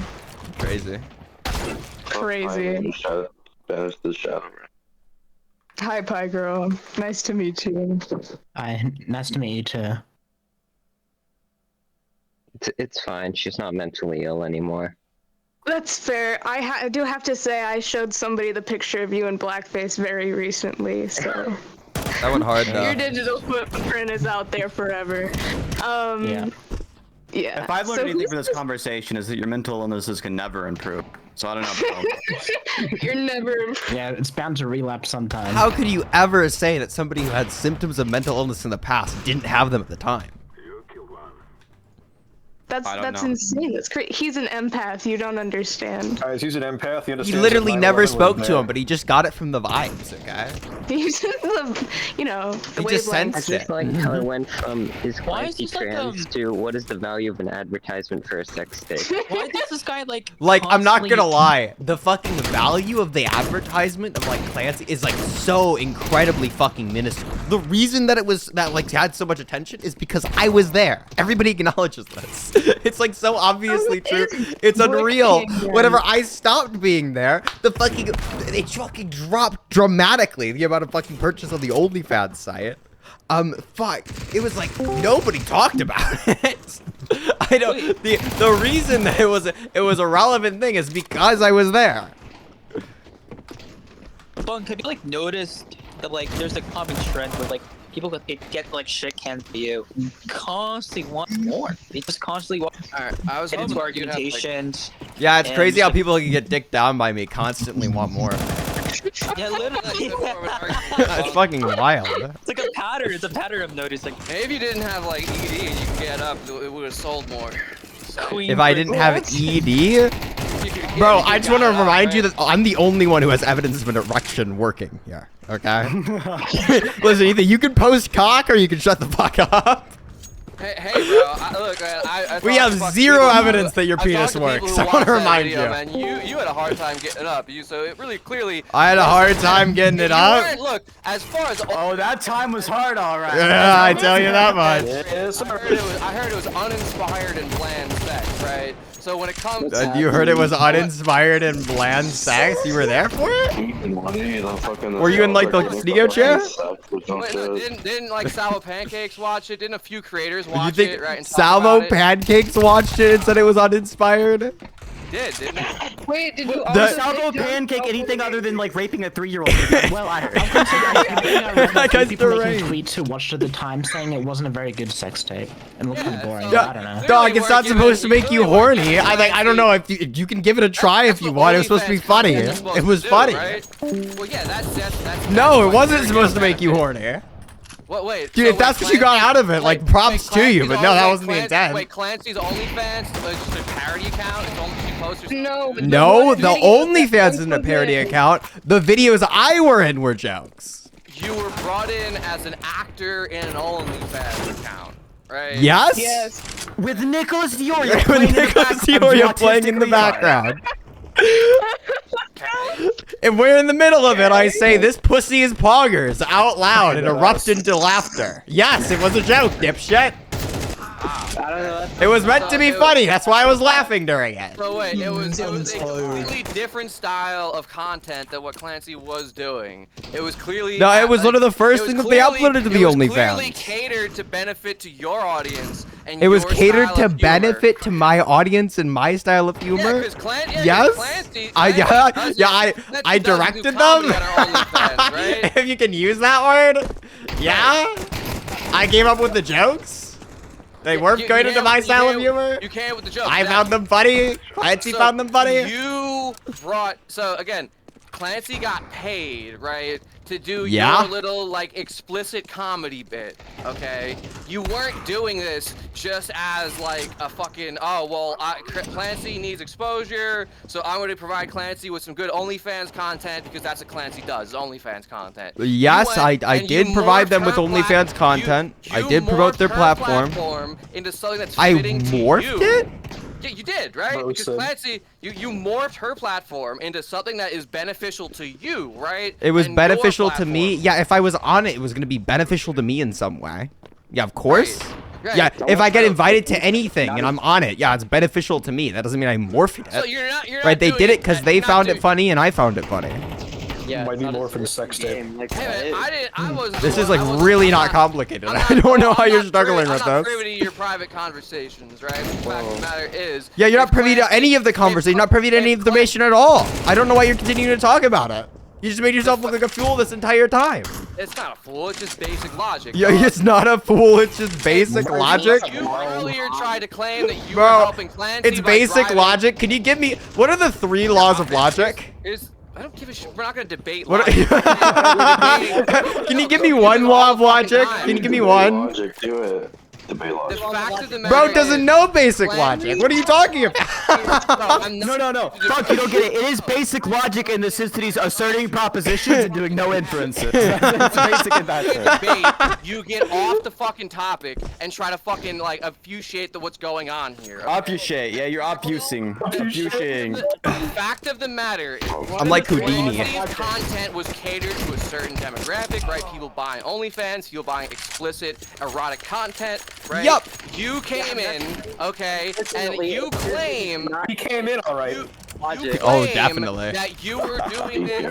S5: Crazy.
S4: Crazy.
S7: Banish the shadow.
S4: Hi, Pie Girl. Nice to meet you.
S6: Hi, nice to meet you too.
S10: It's fine. She's not mentally ill anymore.
S4: That's fair. I do have to say I showed somebody the picture of you in blackface very recently, so...
S5: That went hard, though.
S4: Your digital footprint is out there forever. Yeah.
S1: If I've learned anything from this conversation is that your mental illnesses can never improve. So I don't know.
S4: You're never improved.
S6: Yeah, it's bound to relapse sometime.
S5: How could you ever say that somebody who had symptoms of mental illness in the past didn't have them at the time?
S4: That's insane. That's crazy. He's an empath. You don't understand.
S9: Guys, he's an empath.
S5: He literally never spoke to him, but he just got it from the vibes, okay?
S4: He's the, you know, the
S5: he just sensed
S10: I
S5: it.
S10: just like how it went from is Clancy trans to what is the value of an advertisement for a sex tape?
S11: Why does this guy like
S5: I'm not gonna lie, the fucking value of the advertisement of like Clancy is like so incredibly fucking minuscule. The reason that it was that like had so much attention is because I was there. Everybody acknowledges this. It's like so obviously true. It's unreal. Whenever I stopped being there, it fucking dropped dramatically, the amount of fucking purchase on the OnlyFans site. Fuck. It was like nobody talked about it. I don't. The reason that it was a relevant thing is because I was there.
S11: Bunk, have you like noticed that like there's a common trend with like people that get like shit canned for you constantly want more. They just constantly want.
S3: Alright, I was hoping
S11: argumentations.
S5: Yeah, it's crazy how people can get dicked down by me constantly want more.
S11: Yeah, literally.
S5: It's fucking wild.
S11: It's like a pattern. It's a pattern I've noticed. Like,
S3: maybe if you didn't have like ED and you could get up, it would have sold more.
S5: If I didn't have ED? Bro, I just want to remind you that I'm the only one who has evidence of an erection working here, okay? Listen, either you can post cock or you can shut the fuck up.
S3: Hey, bro, look, man,
S5: we have zero evidence that your penis works. I want to remind you.
S3: Man, you had a hard time getting it up, so it really clearly.
S5: I had a hard time getting it up.
S3: Look, as far as
S1: that time was hard, all right.
S5: Yeah, I tell you that much.
S3: I heard it was uninspired and bland sex, right? So when it comes to
S5: you heard it was uninspired and bland sex? You were there for it? Were you in like the studio chair?
S3: Didn't like Salvo Pancakes watch it? Didn't a few creators watch it, right? And
S5: Salvo Pancakes watched it and said it was uninspired?
S3: Didn't it?
S4: Wait, did you
S1: Salvo Pancake anything other than like raping a 3-year-old? Well, I heard.
S6: That guy's people making tweets who watched at the time saying it wasn't a very good sex tape and looked kind of boring. I don't know.
S5: Dog, it's not supposed to make you horny. I don't know if you can give it a try if you want. It was supposed to be funny. It was funny.
S3: Well, yeah, that's
S5: no, it wasn't supposed to make you horny.
S3: What? Wait,
S5: dude, if that's what you got out of it, like props to you, but no, that wasn't the intent.
S3: Wait, Clancy's OnlyFans is just a parody account? It's only she posters.
S4: No,
S5: the OnlyFans isn't a parody account. The videos I were in were jokes.
S3: you were brought in as an actor in an OnlyFans account, right?
S5: Yes.
S2: Yes.
S1: With Nicholas Dioria
S5: With Nicholas Dioria playing in the background. And we're in the middle of it. I say, this pussy is poggers out loud and erupt into laughter. Yes, it was a joke, dipshit.
S10: I don't know.
S5: It was meant to be funny. That's why I was laughing during it.
S3: So wait, it was a completely different style of content than what Clancy was doing. It was clearly
S5: No, it was one of the first things that they uploaded to the OnlyFans.
S3: It was clearly catered to benefit to your audience. And
S5: it was
S3: your
S5: catered
S3: style
S5: to
S3: of humor.
S5: benefit to my audience and my style of humor.
S3: Yes,
S5: Clancy I directed them.
S3: Right?
S5: If you can use that word. Yeah. I came up with the jokes. They were catered to my style of humor.
S3: You came with the jokes.
S5: I found them funny. Clancy found them funny.
S3: So again, Clancy got paid, right, to do
S5: Yeah.
S3: your little, like, explicit comedy bit, okay? You weren't doing this just as, like, a fucking, oh, well, Clancy needs exposure, so I'm going to provide Clancy with some good OnlyFans content because that's what Clancy does, OnlyFans content.
S5: Yes, I did provide them with OnlyFans content. I did promote their platform.
S3: Into something that's
S5: I
S3: fitting to
S5: morphed
S3: you.
S5: it?
S3: Yeah, you did, right? Because Clancy, you morphed her platform into something that is beneficial to you, right?
S5: It was
S3: and
S5: beneficial to me. Yeah, if I was on it, it was going to be beneficial to me in some way. Yeah, of course.
S3: Right.
S5: Yeah, if I get invited to anything and I'm on it, yeah, it's beneficial to me. That doesn't mean I morphed it.
S3: So you're not
S5: right, they did it because they found it funny and I found it funny.
S9: Yeah, might be more for the sex tape.
S5: This is like really not complicated. I don't know how you're struggling with
S3: I'm not
S5: this.
S3: privy to your private conversations, right? The fact of the matter is...
S5: Yeah, you're not privy to any of the conversation. You're not privy to any information at all. I don't know why you're continuing to talk about it. You just made yourself look like a fool this entire time.
S3: It's not a fool. It's just basic logic.
S5: Yeah, it's not a fool. It's just basic logic.
S3: You earlier tried to claim that you were helping Clancy.
S5: It's basic logic. Can you give me... What are the 3 laws of logic?
S3: I don't give a shit. We're not gonna debate.
S5: Can you give me one law of logic? Can you give me one?
S7: Logic, do it. Debate logic.
S3: The fact of the matter
S5: Bro doesn't know basic logic. What are you talking about?
S1: No. Fuck, you don't get it. It is basic logic in the sense that he's asserting propositions and doing no inferences. It's basic in that sense.
S3: You get off the fucking topic and try to fucking, like, obfuscate what's going on here. Okay?
S1: Obfuscate. Yeah, you're obfusing. Obfuscating.
S3: The fact of the matter is,
S5: I'm like Houdini.
S3: Content was catered to a certain demographic, right? People buying OnlyFans, people buying explicit erotic content, right?
S5: Yup.
S3: You came in, okay, and you claim
S9: He came in all right.
S5: Oh, definitely.
S3: That you were doing this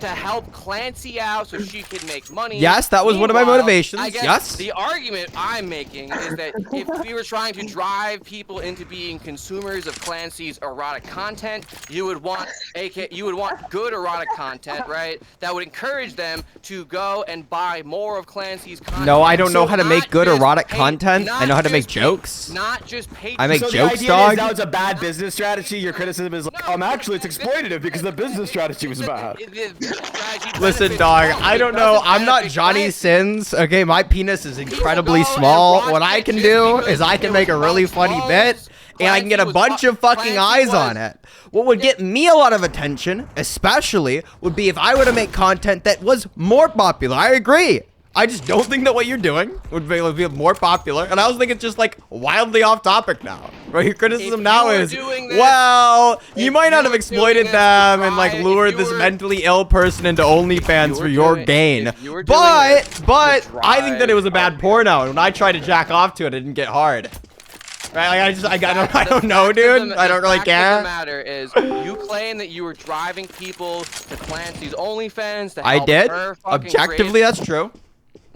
S3: to help Clancy out so she could make money.
S5: Yes, that was one of my motivations.
S3: I guess
S5: Yes.
S3: The argument I'm making is that if we were trying to drive people into being consumers of Clancy's erotic content, you would want good erotic content, right? That would encourage them to go and buy more of Clancy's content.
S5: No, I don't know how to make good erotic content. I know how to make jokes.
S3: Not just pay.
S5: I make
S1: So
S5: jokes,
S1: the idea
S5: dog.
S1: is that was a bad business strategy. Your criticism is like, actually, it's exploitative because the business strategy was bad.
S5: Listen, dog, I don't know. I'm not Johnny Sins. Okay, my penis is incredibly small. What I can do is I can make a really funny bit and I can get a bunch of fucking eyes on it. What would get me a lot of attention, especially, would be if I were to make content that was more popular. I agree. I just don't think that what you're doing would be more popular. And I also think it's just like wildly off topic now. Right? Your criticism now is, well, you might not have exploited them and like lured this mentally ill person into OnlyFans for your gain. But I think that it was a bad porno. And when I tried to jack off to it, it didn't get hard. Right? Like I don't know, dude. I don't really care.
S3: The matter is, you claim that you were driving people to Clancy's OnlyFans to help
S5: I did.
S3: her fucking
S5: Objectively, that's true.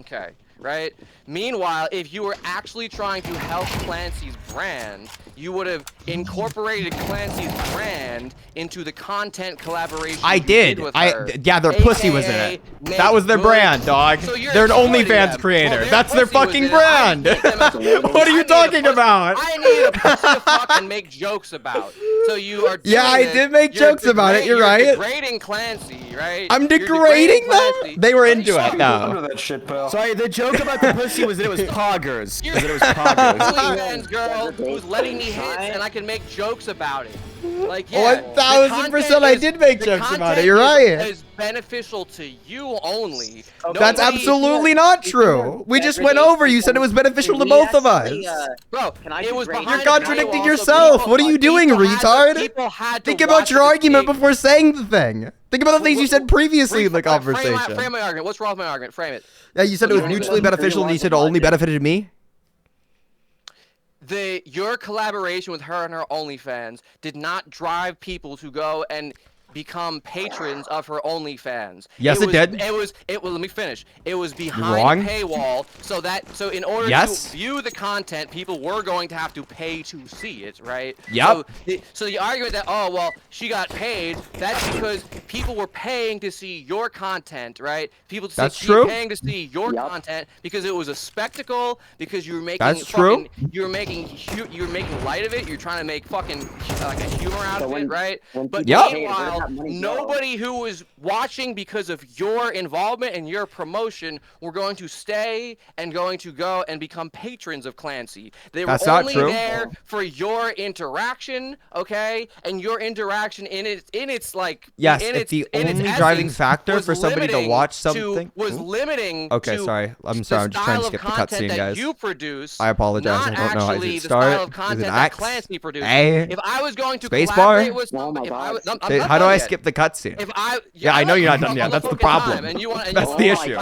S3: Okay, right? Meanwhile, if you were actually trying to help Clancy's brand, you would have incorporated Clancy's brand into the content collaboration
S5: I did.
S3: With her,
S5: Yeah, their pussy was in it. That was their brand, dog.
S3: So
S5: they're an OnlyFans creator.
S3: Well,
S5: that's their fucking brand. What are you talking about?
S3: I need a pussy to fucking make jokes about. So you are.
S5: Yeah, I did make jokes about it. You're right.
S3: Degrading Clancy. Clancy, right?
S5: I'm degrading them?
S3: Clancy.
S5: They were into it,
S9: Under
S5: though.
S9: that shit, pal.
S1: Sorry, the joke about the pussy was that it was poggers. Was that it was poggers.
S3: OnlyFans girl who's letting me hit, and I can make jokes about it. Like, yeah,
S5: 1000% I did make jokes about it. You're right.
S3: Is beneficial to you only.
S5: That's absolutely not true. We just went over. You said it was beneficial to both of us.
S3: Bro, it was behind
S5: You're contradicting yourself. What are you doing, retard? Think about your argument before saying the thing. Think about the things you said previously in the conversation.
S3: Frame my argument. What's wrong with my argument? Frame it.
S5: Yeah, you said it was mutually beneficial, and you said it only benefited me.
S3: Your collaboration with her and her OnlyFans did not drive people to go and become patrons of her OnlyFans.
S5: Yes, it did.
S3: Let me finish. It was behind a paywall, so in order to view the content, people were going to have to pay to see it, right?
S5: Yep.
S3: So the argument that, oh well, she got paid, that's because people were paying to see your content, right? People paying to see your content because it was a spectacle, because you were making you're making light of it, you're trying to make fucking like a humor out of it, right? But meanwhile, nobody who was watching because of your involvement and your promotion were going to stay and going to go and become patrons of Clancy. They were only there for your interaction, okay? And your interaction in its like
S5: it's the only driving factor for somebody to watch something.
S3: Limiting.
S5: Okay, sorry. I'm sorry. I'm just trying to skip the cutscene, guys.
S3: You produce.
S5: I apologize. I don't know how to start. Is it X?
S3: Clancy produced.
S5: A?
S3: If I was going to
S5: Spacebar?
S3: with somebody,
S5: how do I skip the cutscene? I know you're not done yet. That's the problem. That's the issue.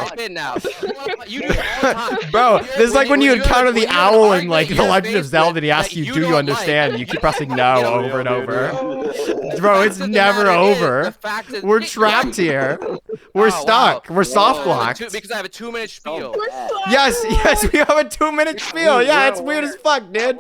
S5: Bro, this is like when you encounter the owl in like The Legend of Zelda and he asks you, do you understand? And you keep pressing no over and over. Bro, it's never over. We're trapped here. We're stuck. We're soft locked.
S3: Because I have a 2-minute spiel.
S5: Yes, we have a 2-minute spiel. Yeah, it's weird as fuck, dude.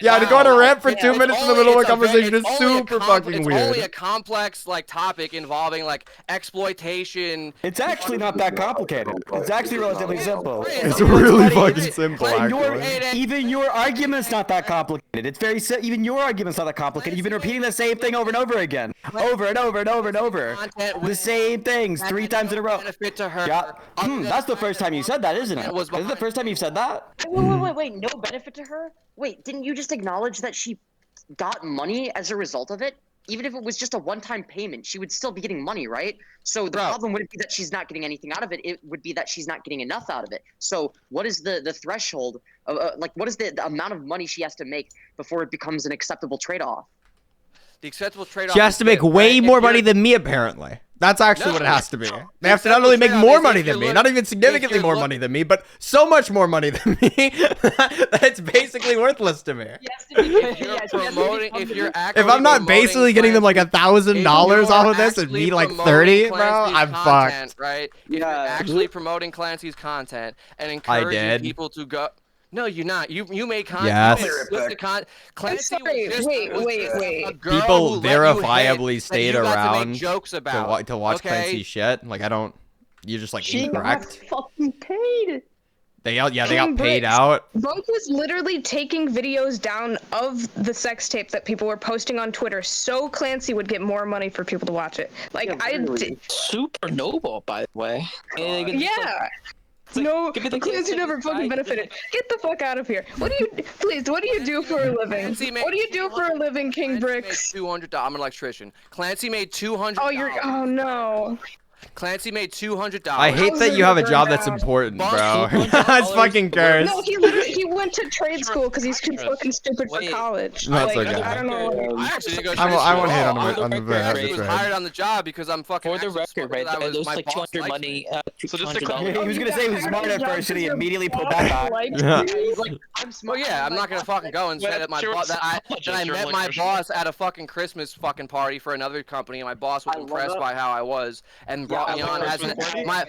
S5: Yeah, to go on a rant for 2 minutes in the middle of a conversation is super fucking weird.
S3: It's only a complex like topic involving like exploitation.
S1: It's actually not that complicated. It's actually relatively simple.
S5: It's really fucking simple, actually.
S1: Even your argument's not that complicated. It's very even your argument's not that complicated. You've been repeating the same thing over and over again. Over and over and over and over. The same things 3 times in a row. Yeah. That's the first time you said that, isn't it? Is it the first time you've said that?
S12: Wait, no benefit to her? Wait, didn't you just acknowledge that she got money as a result of it? Even if it was just a one-time payment, she would still be getting money, right? So the problem wouldn't be that she's not getting anything out of it. It would be that she's not getting enough out of it. So what is the threshold of, what is the amount of money she has to make before it becomes an acceptable trade-off?
S3: The acceptable trade-off.
S5: She has to make way more money than me, apparently. That's actually what it has to be. They have to not only make more money than me, not even significantly more money than me, but so much more money than me that it's basically worthless to me. If I'm not basically getting them like $1,000 off of this and me like 30, bro, I'm fucked.
S3: Right? You're actually promoting Clancy's content and encouraging people to go. No, you're not. You made content.
S5: Yes.
S3: Clancy,
S4: wait.
S5: People verifiably stayed around
S3: to
S5: watch Clancy's shit. Like, I don't. You're just like incorrect.
S2: She got fucking paid.
S5: They got paid out.
S4: Bunk was literally taking videos down of the sex tape that people were posting on Twitter so Clancy would get more money for people to watch it. Like,
S11: super noble, by the way.
S4: Yeah. No, Clancy never fucking benefited. Get the fuck out of here. What do you do for a living? What do you do for a living, King Bricks?
S3: $200. I'm an electrician. Clancy made $200.
S4: Oh no.
S3: Clancy made $200.
S5: I hate that you have a job that's important, bro. It's fucking cursed.
S4: No, he went to trade school because he's too fucking stupid for college.
S5: That's okay.
S4: I don't know.
S3: I
S5: won't hit on the
S3: record. He was hired on the job because I'm fucking.
S11: For the record, right? That was like 200 money.
S8: So just
S1: he was gonna say he was smart at first, and he immediately put that back.
S3: He's like, well, yeah, I'm not gonna fucking go and say that my boss that I met my boss at a fucking Christmas fucking party for another company, and my boss was impressed by how I was and brought me on as my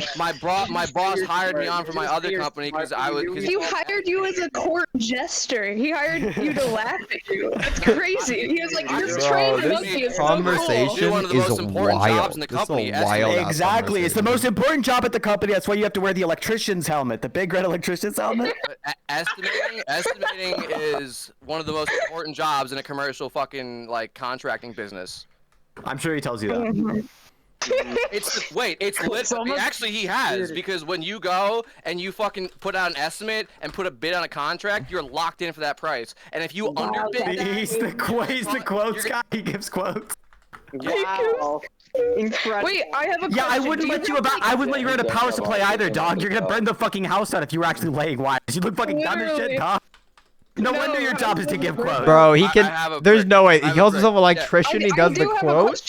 S3: boss hired me on for my other company because I was.
S4: He hired you as a court jester. He hired you to laugh at you. That's crazy. He was like, "This trained monkey is so cool."
S5: Conversation
S3: one of the most important jobs in the company.
S1: Exactly, it's the most important job at the company. That's why you have to wear the electrician's helmet, the big red electrician's helmet.
S3: Estimating is one of the most important jobs in a commercial fucking like contracting business.
S1: I'm sure he tells you that.
S3: Actually, he has, because when you go and you fucking put out an estimate and put a bid on a contract, you're locked in for that price. And if you underbid that,
S1: he's the quotes guy. He gives quotes.
S12: Wow. Incredible.
S4: Wait, I have a question.
S1: Yeah, I wouldn't let you run a power supply either, dog. You're gonna burn the fucking house down if you were actually laying wires. You look fucking dumb as shit, dog. No wonder your job is to give quotes.
S5: Bro, he can. There's no way. He calls himself an electrician. He does the quotes.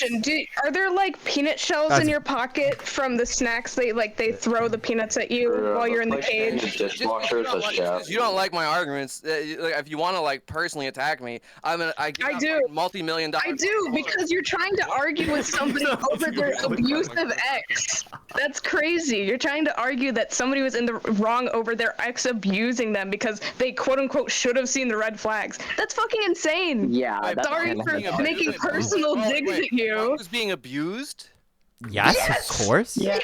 S4: Are there like peanut shells in your pocket from the snacks? They throw the peanuts at you while you're in the cage.
S3: You don't like my arguments. If you want to like personally attack me, I do. Multi-million-dollar.
S4: I do, because you're trying to argue with somebody over their abusive ex. That's crazy. You're trying to argue that somebody was in the wrong over their ex abusing them because they quote unquote should have seen the red flags. That's fucking insane.
S12: Yeah.
S4: Sorry for making personal digs at you.
S3: Was being abused?
S5: Yes, of course.
S4: Yes.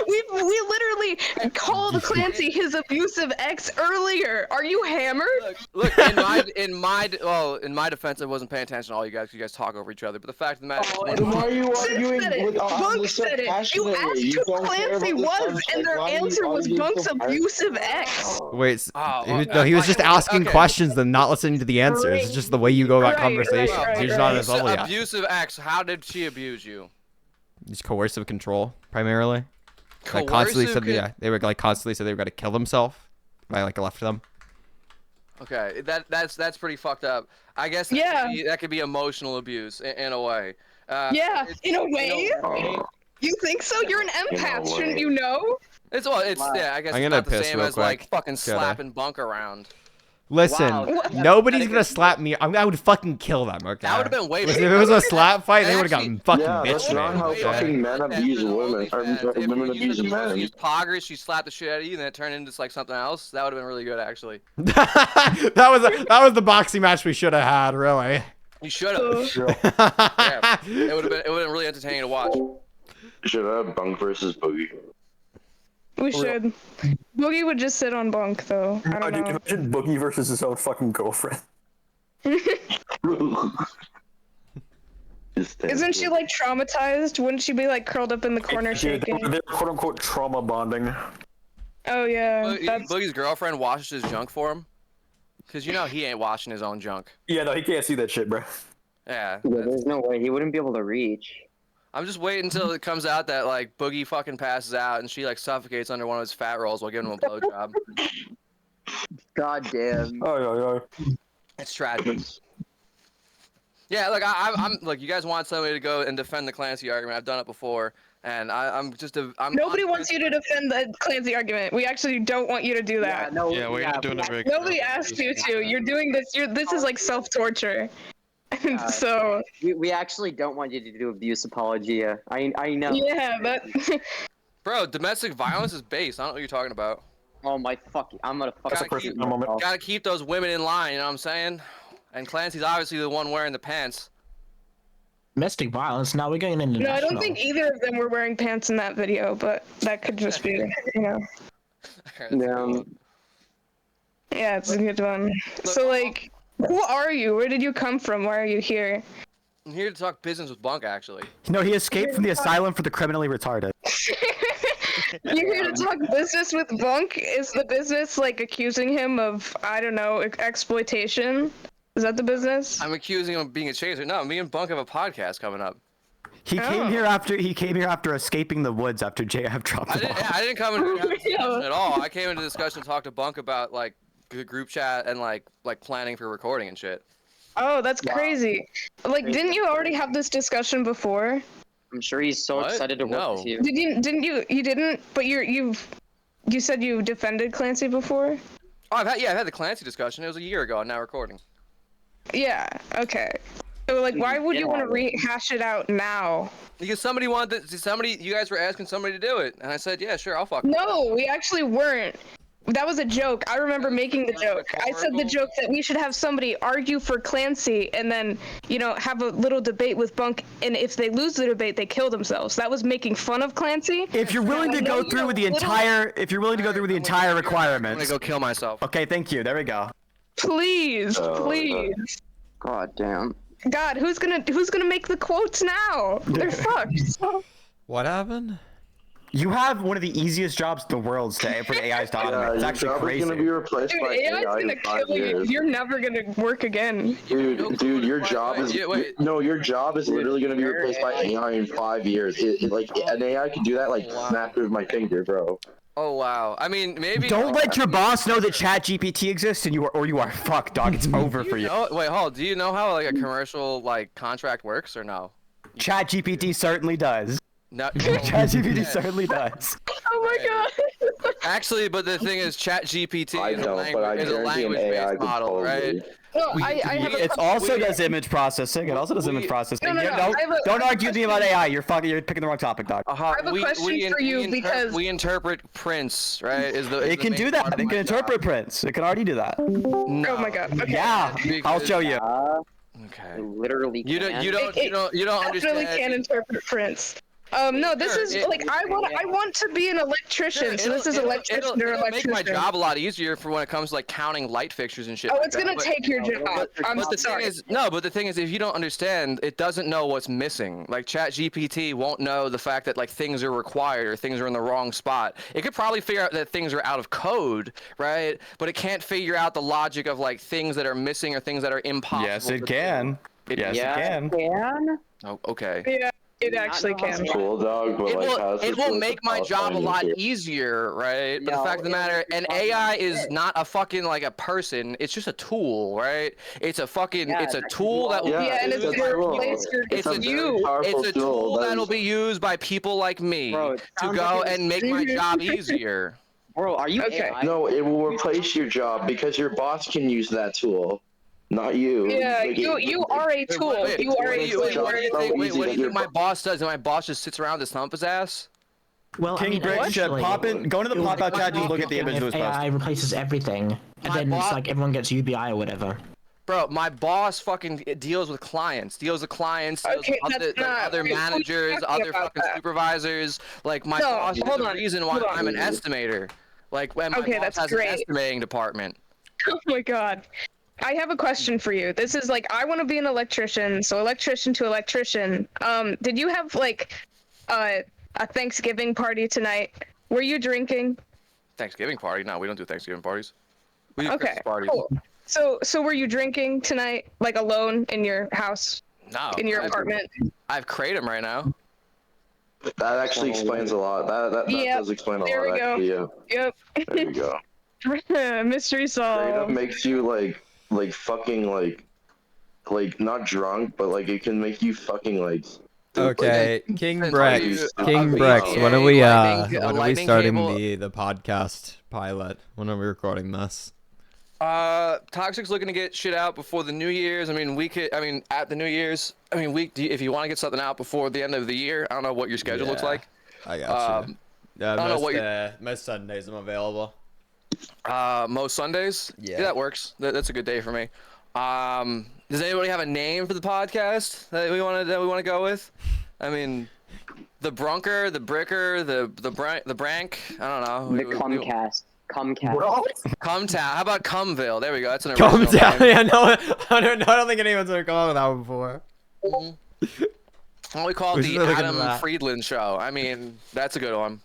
S4: We literally called Clancy his abusive ex earlier. Are you hammered?
S3: Look, in my defense, I wasn't paying attention to all you guys. You guys talk over each other. But the fact of the matter is,
S7: why are you arguing with
S4: Bunk said it. You asked who Clancy was, and their answer was Bunk's abusive ex.
S5: Wait, he was just asking questions and not listening to the answers. It's just the way you go about conversations. He's not as lovely.
S3: Abusive ex. How did she abuse you?
S5: It's coercive control, primarily. Like constantly said, they were like constantly said they were gonna kill themselves. I like left them.
S3: Okay, that's pretty fucked up. I guess that could be emotional abuse in a way.
S4: In a way. You think so? You're an empath, shouldn't you know?
S3: I guess it's not the same as like fucking slapping Bunk around.
S5: Listen, nobody's gonna slap me. I would fucking kill them. Okay.
S3: That would have been way.
S5: Listen, if it was a slap fight, they would have gotten fucking bitched.
S7: That's not how fucking men abuse women. Or women abuse men.
S3: She's poggers. She slapped the shit out of you, and then it turned into like something else. That would have been really good, actually.
S5: that was the boxing match we should have had, really.
S3: You should have. Yeah, it would have been really entertaining to watch.
S7: Should have Bunk versus Boogie.
S4: We should. Boogie would just sit on Bunk, though. I don't know.
S9: Imagine Boogie versus his own fucking girlfriend.
S4: Isn't she like traumatized? Wouldn't she be like curled up in the corner shaking?
S9: They're quote unquote trauma bonding.
S4: Oh yeah.
S3: Boogie's girlfriend washes his junk for him. Cause you know he ain't washing his own junk.
S9: Yeah, no, he can't see that shit, bro.
S3: Yeah.
S12: There's no way he wouldn't be able to reach.
S3: I'm just waiting until it comes out that like Boogie fucking passes out and she like suffocates under one of his fat rolls while giving him a blowjob.
S12: God damn.
S9: Oh.
S3: It's tragic. Yeah, look, I'm look. You guys want somebody to go and defend the Clancy argument? I've done it before, and
S4: Nobody wants you to defend the Clancy argument. We actually don't want you to do that.
S8: We're not doing it very.
S4: Nobody asked you to. You're doing this. This is like self-torture. So
S12: we actually don't want you to do abuse apologia. I know.
S4: Yeah, but
S3: bro, domestic violence is base. I don't know what you're talking about.
S12: Oh my fucking! I'm gonna fucking.
S3: Gotta keep those women in line. You know what I'm saying? And Clancy's obviously the one wearing the pants.
S13: Domestic violence? Now we're going into.
S4: No, I don't think either of them were wearing pants in that video, but that could just be, you know. Yeah, it's a good one. So like, who are you? Where did you come from? Why are you here?
S3: I'm here to talk business with Bunk, actually.
S1: No, he escaped from the asylum for the criminally retarded.
S4: You're here to talk business with Bunk? Is the business like accusing him of, I don't know, exploitation? Is that the business?
S3: I'm accusing him of being a chaser. No, me and Bunk have a podcast coming up.
S1: He came here after escaping the woods after JF dropped the ball.
S3: I didn't come into discussion at all. I came into discussion to talk to Bunk about like group chat and like planning for recording and shit.
S4: Oh, that's crazy. Like, didn't you already have this discussion before?
S12: I'm sure he's so excited to work with you.
S4: Didn't you? You didn't? But you said you defended Clancy before?
S3: Oh, I've had the Clancy discussion. It was a year ago. I'm now recording.
S4: Yeah. Okay. So like, why would you want to rehash it out now?
S3: Because somebody wanted you guys were asking somebody to do it, and I said, yeah, sure, I'll fuck.
S4: No, we actually weren't. That was a joke. I remember making the joke. I said the joke that we should have somebody argue for Clancy and then, you know, have a little debate with Bunk, and if they lose the debate, they kill themselves. That was making fun of Clancy.
S1: If you're willing to go through with the entire, requirement,
S3: I'm gonna go kill myself.
S1: Okay, thank you. There we go.
S4: Please, please.
S12: God damn.
S4: God, who's gonna make the quotes now? They're fucked.
S5: What happened?
S1: You have one of the easiest jobs in the world for AIs to automate. It's actually crazy.
S7: Gonna be replaced
S4: Dude,
S7: by
S4: AI's
S7: AI
S4: gonna
S7: in 5
S4: kill you.
S7: years.
S4: You're never gonna work again.
S7: Dude, your job is no, your job is literally gonna be replaced by AI in 5 years. Like an AI can do that like snap of my finger, bro.
S3: Oh wow. I mean, maybe.
S1: Don't let your boss know that ChatGPT exists, and you are fucked, dog. It's over for you.
S3: Wait, hold. Do you know how like a commercial like contract works or no?
S1: ChatGPT certainly does.
S3: No,
S1: ChatGPT certainly does.
S4: Oh my god.
S3: Actually, but the thing is, ChatGPT is a language-based model, right?
S4: No, I have a
S1: It also does image processing. It also does image processing. Don't argue with me about AI. You're picking the wrong topic, dog.
S4: I have a question for you because
S3: we interpret prints, right?
S1: It can do that. It can interpret prints. It can already do that.
S4: Oh my god. Okay.
S1: Yeah, I'll show you.
S3: Okay.
S12: Literally.
S3: You don't
S4: Definitely
S3: understand.
S4: can interpret prints. No, this is like I want to be an electrician. So this is electrician or electrician.
S3: Make my job a lot easier for when it comes to like counting light fixtures and shit.
S4: Oh, it's gonna take your job. I'm sorry.
S3: But the thing is, if you don't understand, it doesn't know what's missing. Like ChatGPT won't know the fact that like things are required or things are in the wrong spot. It could probably figure out that things are out of code, right? But it can't figure out the logic of like things that are missing or things that are impossible.
S1: Yes, it can. Yes, it
S12: can.
S3: Oh, okay.
S4: Yeah. It actually can.
S7: Cool, dog, but
S3: it will make my job a lot easier, right? But the fact of the matter, an AI is not a fucking like a person. It's just a tool, right? It's a fucking, it's a tool that will
S4: and it's gonna replace your.
S3: It's a tool that'll be used by people like me to go and make my job easier.
S12: Bro, are you
S4: okay?
S7: No, it will replace your job because your boss can use that tool. Not you.
S4: Yeah,
S7: like,
S4: you are a tool. You are a tool.
S3: What do you think my boss does? And my boss just sits around to thump his ass?
S13: Well,
S1: King Brick should pop in. Go into the pop out chat and look at the image of his post.
S13: AI replaces everything, and then it's like everyone gets UBI or whatever.
S3: Bro, my boss fucking deals with clients. Deals with other managers, other fucking supervisors. Like my boss is the reason why I'm an estimator. Like when my boss has an estimating department.
S4: Oh my god. I have a question for you. This is like, I want to be an electrician, so electrician to electrician. Did you have like a Thanksgiving party tonight? Were you drinking?
S3: Thanksgiving party? No, we don't do Thanksgiving parties. We do
S4: okay,
S3: Christmas parties.
S4: Cool. So were you drinking tonight, like alone in your house?
S3: No.
S4: In your apartment?
S3: I have Kratom right now.
S7: That actually explains a lot. That does explain a lot.
S4: There we go. Yep.
S7: There we go.
S4: Mystery solved.
S7: Kratom makes you like fucking like not drunk, but like it can make you fucking like.
S5: Okay, King Brex, when are we starting the podcast pilot? When are we recording this?
S3: Toxic's looking to get shit out before the New Year's. I mean, at the New Year's. I mean, if you want to get something out before the end of the year, I don't know what your schedule looks like.
S5: I got you. Yeah, most Sundays I'm available.
S3: Most Sundays? Yeah, that works. That's a good day for me. Does anybody have a name for the podcast that we want to go with? I mean, the Brunker, the Bricker, the Brank. I don't know.
S12: The Cumcast.
S3: Cumtown. How about Cumville? There we go. That's an
S5: original Cumtown. Name. Yeah, no, I don't think anyone's ever called it that one before.
S3: What we call it the Adam Friedland Show. I mean, that's a good one.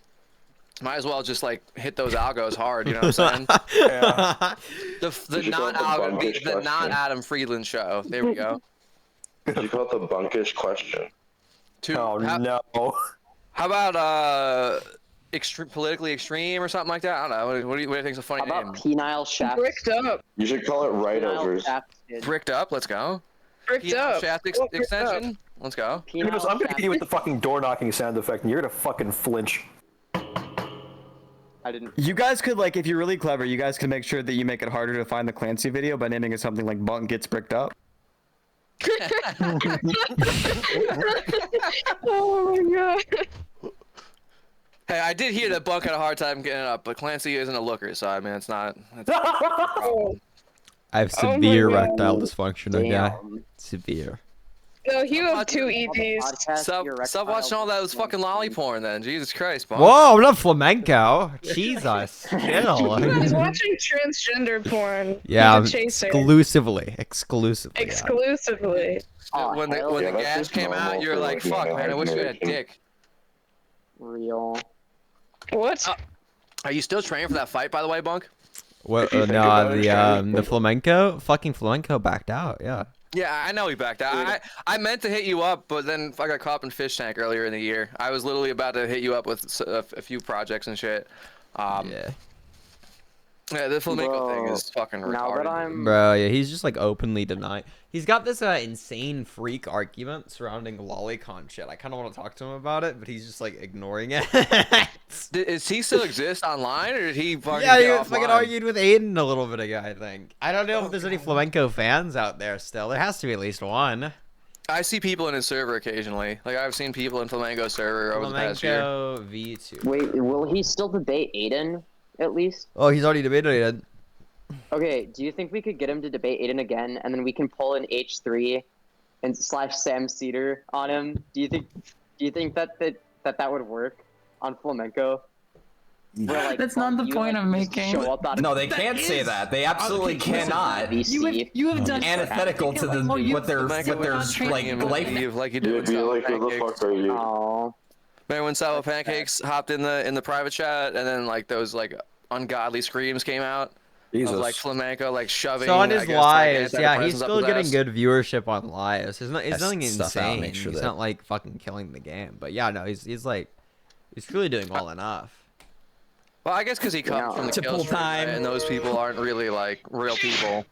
S3: Might as well just like hit those algos hard, you know what I'm saying? Yeah. The not Adam Friedland Show. There we go.
S7: You call it the bunkish question.
S9: No.
S3: How about politically extreme or something like that? I don't know. What do you think is a funny name?
S12: How about penile shaft?
S4: Bricked up.
S7: You should call it right overs.
S3: Bricked up. Let's go.
S4: Bricked up.
S3: Shaft extension. Let's go.
S9: I'm gonna hit you with the fucking door knocking sound effect, and you're gonna fucking flinch.
S12: I didn't.
S1: You guys could, like, if you're really clever, you guys can make sure that you make it harder to find the Clancy video by naming it something like Bunk Gets Bricked Up.
S4: Oh my god.
S3: Hey, I did hear that Bunk had a hard time getting it up, but Clancy isn't a looker, so I mean, it's not.
S5: I have severe erectile dysfunction, okay? Severe.
S4: No, you have 2 EDs.
S3: Stop watching all that fucking lolly porn then. Jesus Christ, Bunk.
S5: Whoa, I'm not flamenco. Jesus. Chill.
S4: He's watching transgender porn.
S5: Yeah, exclusively.
S4: Exclusively.
S3: When the gas came out, you're like, fuck, man, I wish we had a dick.
S12: Real.
S4: What?
S3: Are you still training for that fight, by the way, Bunk?
S5: What? No, the fucking flamenco backed out. Yeah.
S3: Yeah, I know he backed out. I meant to hit you up, but then I got caught up in Fish Tank earlier in the year. I was literally about to hit you up with a few projects and shit.
S5: Yeah.
S3: Yeah, the flamenco thing is fucking retarded.
S5: Bro, yeah, he's just like openly denying. He's got this insane freak argument surrounding lolicon shit. I kind of want to talk to him about it, but he's just like ignoring it.
S3: Does he still exist online, or did he fucking
S5: Yeah, he fucking argued with Aiden a little bit ago, I think. I don't know if there's any flamenco fans out there still. There has to be at least one.
S3: I see people in his server occasionally. Like, I've seen people in flamenco server over the past year.
S5: Flamenco V2.
S12: Wait, will he still debate Aiden, at least?
S5: Oh, he's already debated Aiden.
S12: Okay, do you think we could get him to debate Aiden again, and then we can pull an H3 and / Sam Cedar on him? Do you think that would work on flamenco? Where, like,
S14: that's not the point I'm making.
S15: No, they can't say that. They absolutely cannot.
S14: You have done
S15: antithetical to the what their like
S3: you do.
S12: Oh.
S3: Remember when Salvo Pancakes hopped in the private chat, and then like those like ungodly screams came out?
S9: Jesus.
S3: Of, like flamenco, like shoving.
S5: So on his lives, yeah, he's still getting good viewership on lives. It's nothing insane. He's not like fucking killing the game, but yeah, no, he's really doing well enough.
S3: Well, I guess because he comes from the kill stream, and those people aren't really like real people.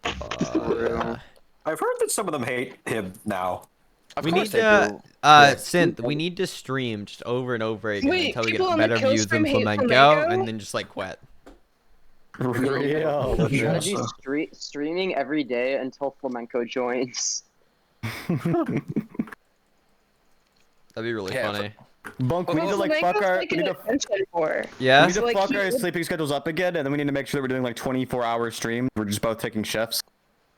S9: I've heard that some of them hate him now.
S5: We need to Synth. We need to stream just over and over again until we get better views than flamenco, and then just like quit.
S12: Real. We're gonna be streaming every day until flamenco joins.
S5: That'd be really funny.
S1: Bunk, we need to like fuck our. We need to fuck our sleeping schedules up again, and then we need to make sure that we're doing like 24-hour streams. We're just both taking shifts.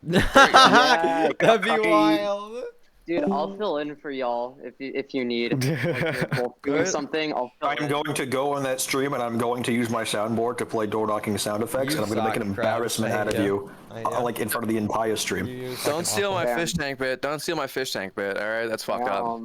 S12: Yeah,
S5: that'd be wild.
S12: Dude, I'll fill in for y'all if you need. Like, both doing something,
S9: I'm going to go on that stream and I'm going to use my soundboard to play door knocking sound effects, and I'm going to make an embarrassment out of you, like in front of the entire stream.
S3: Don't steal my fish tank bit. Don't steal my fish tank bit. All right, that's fucked up.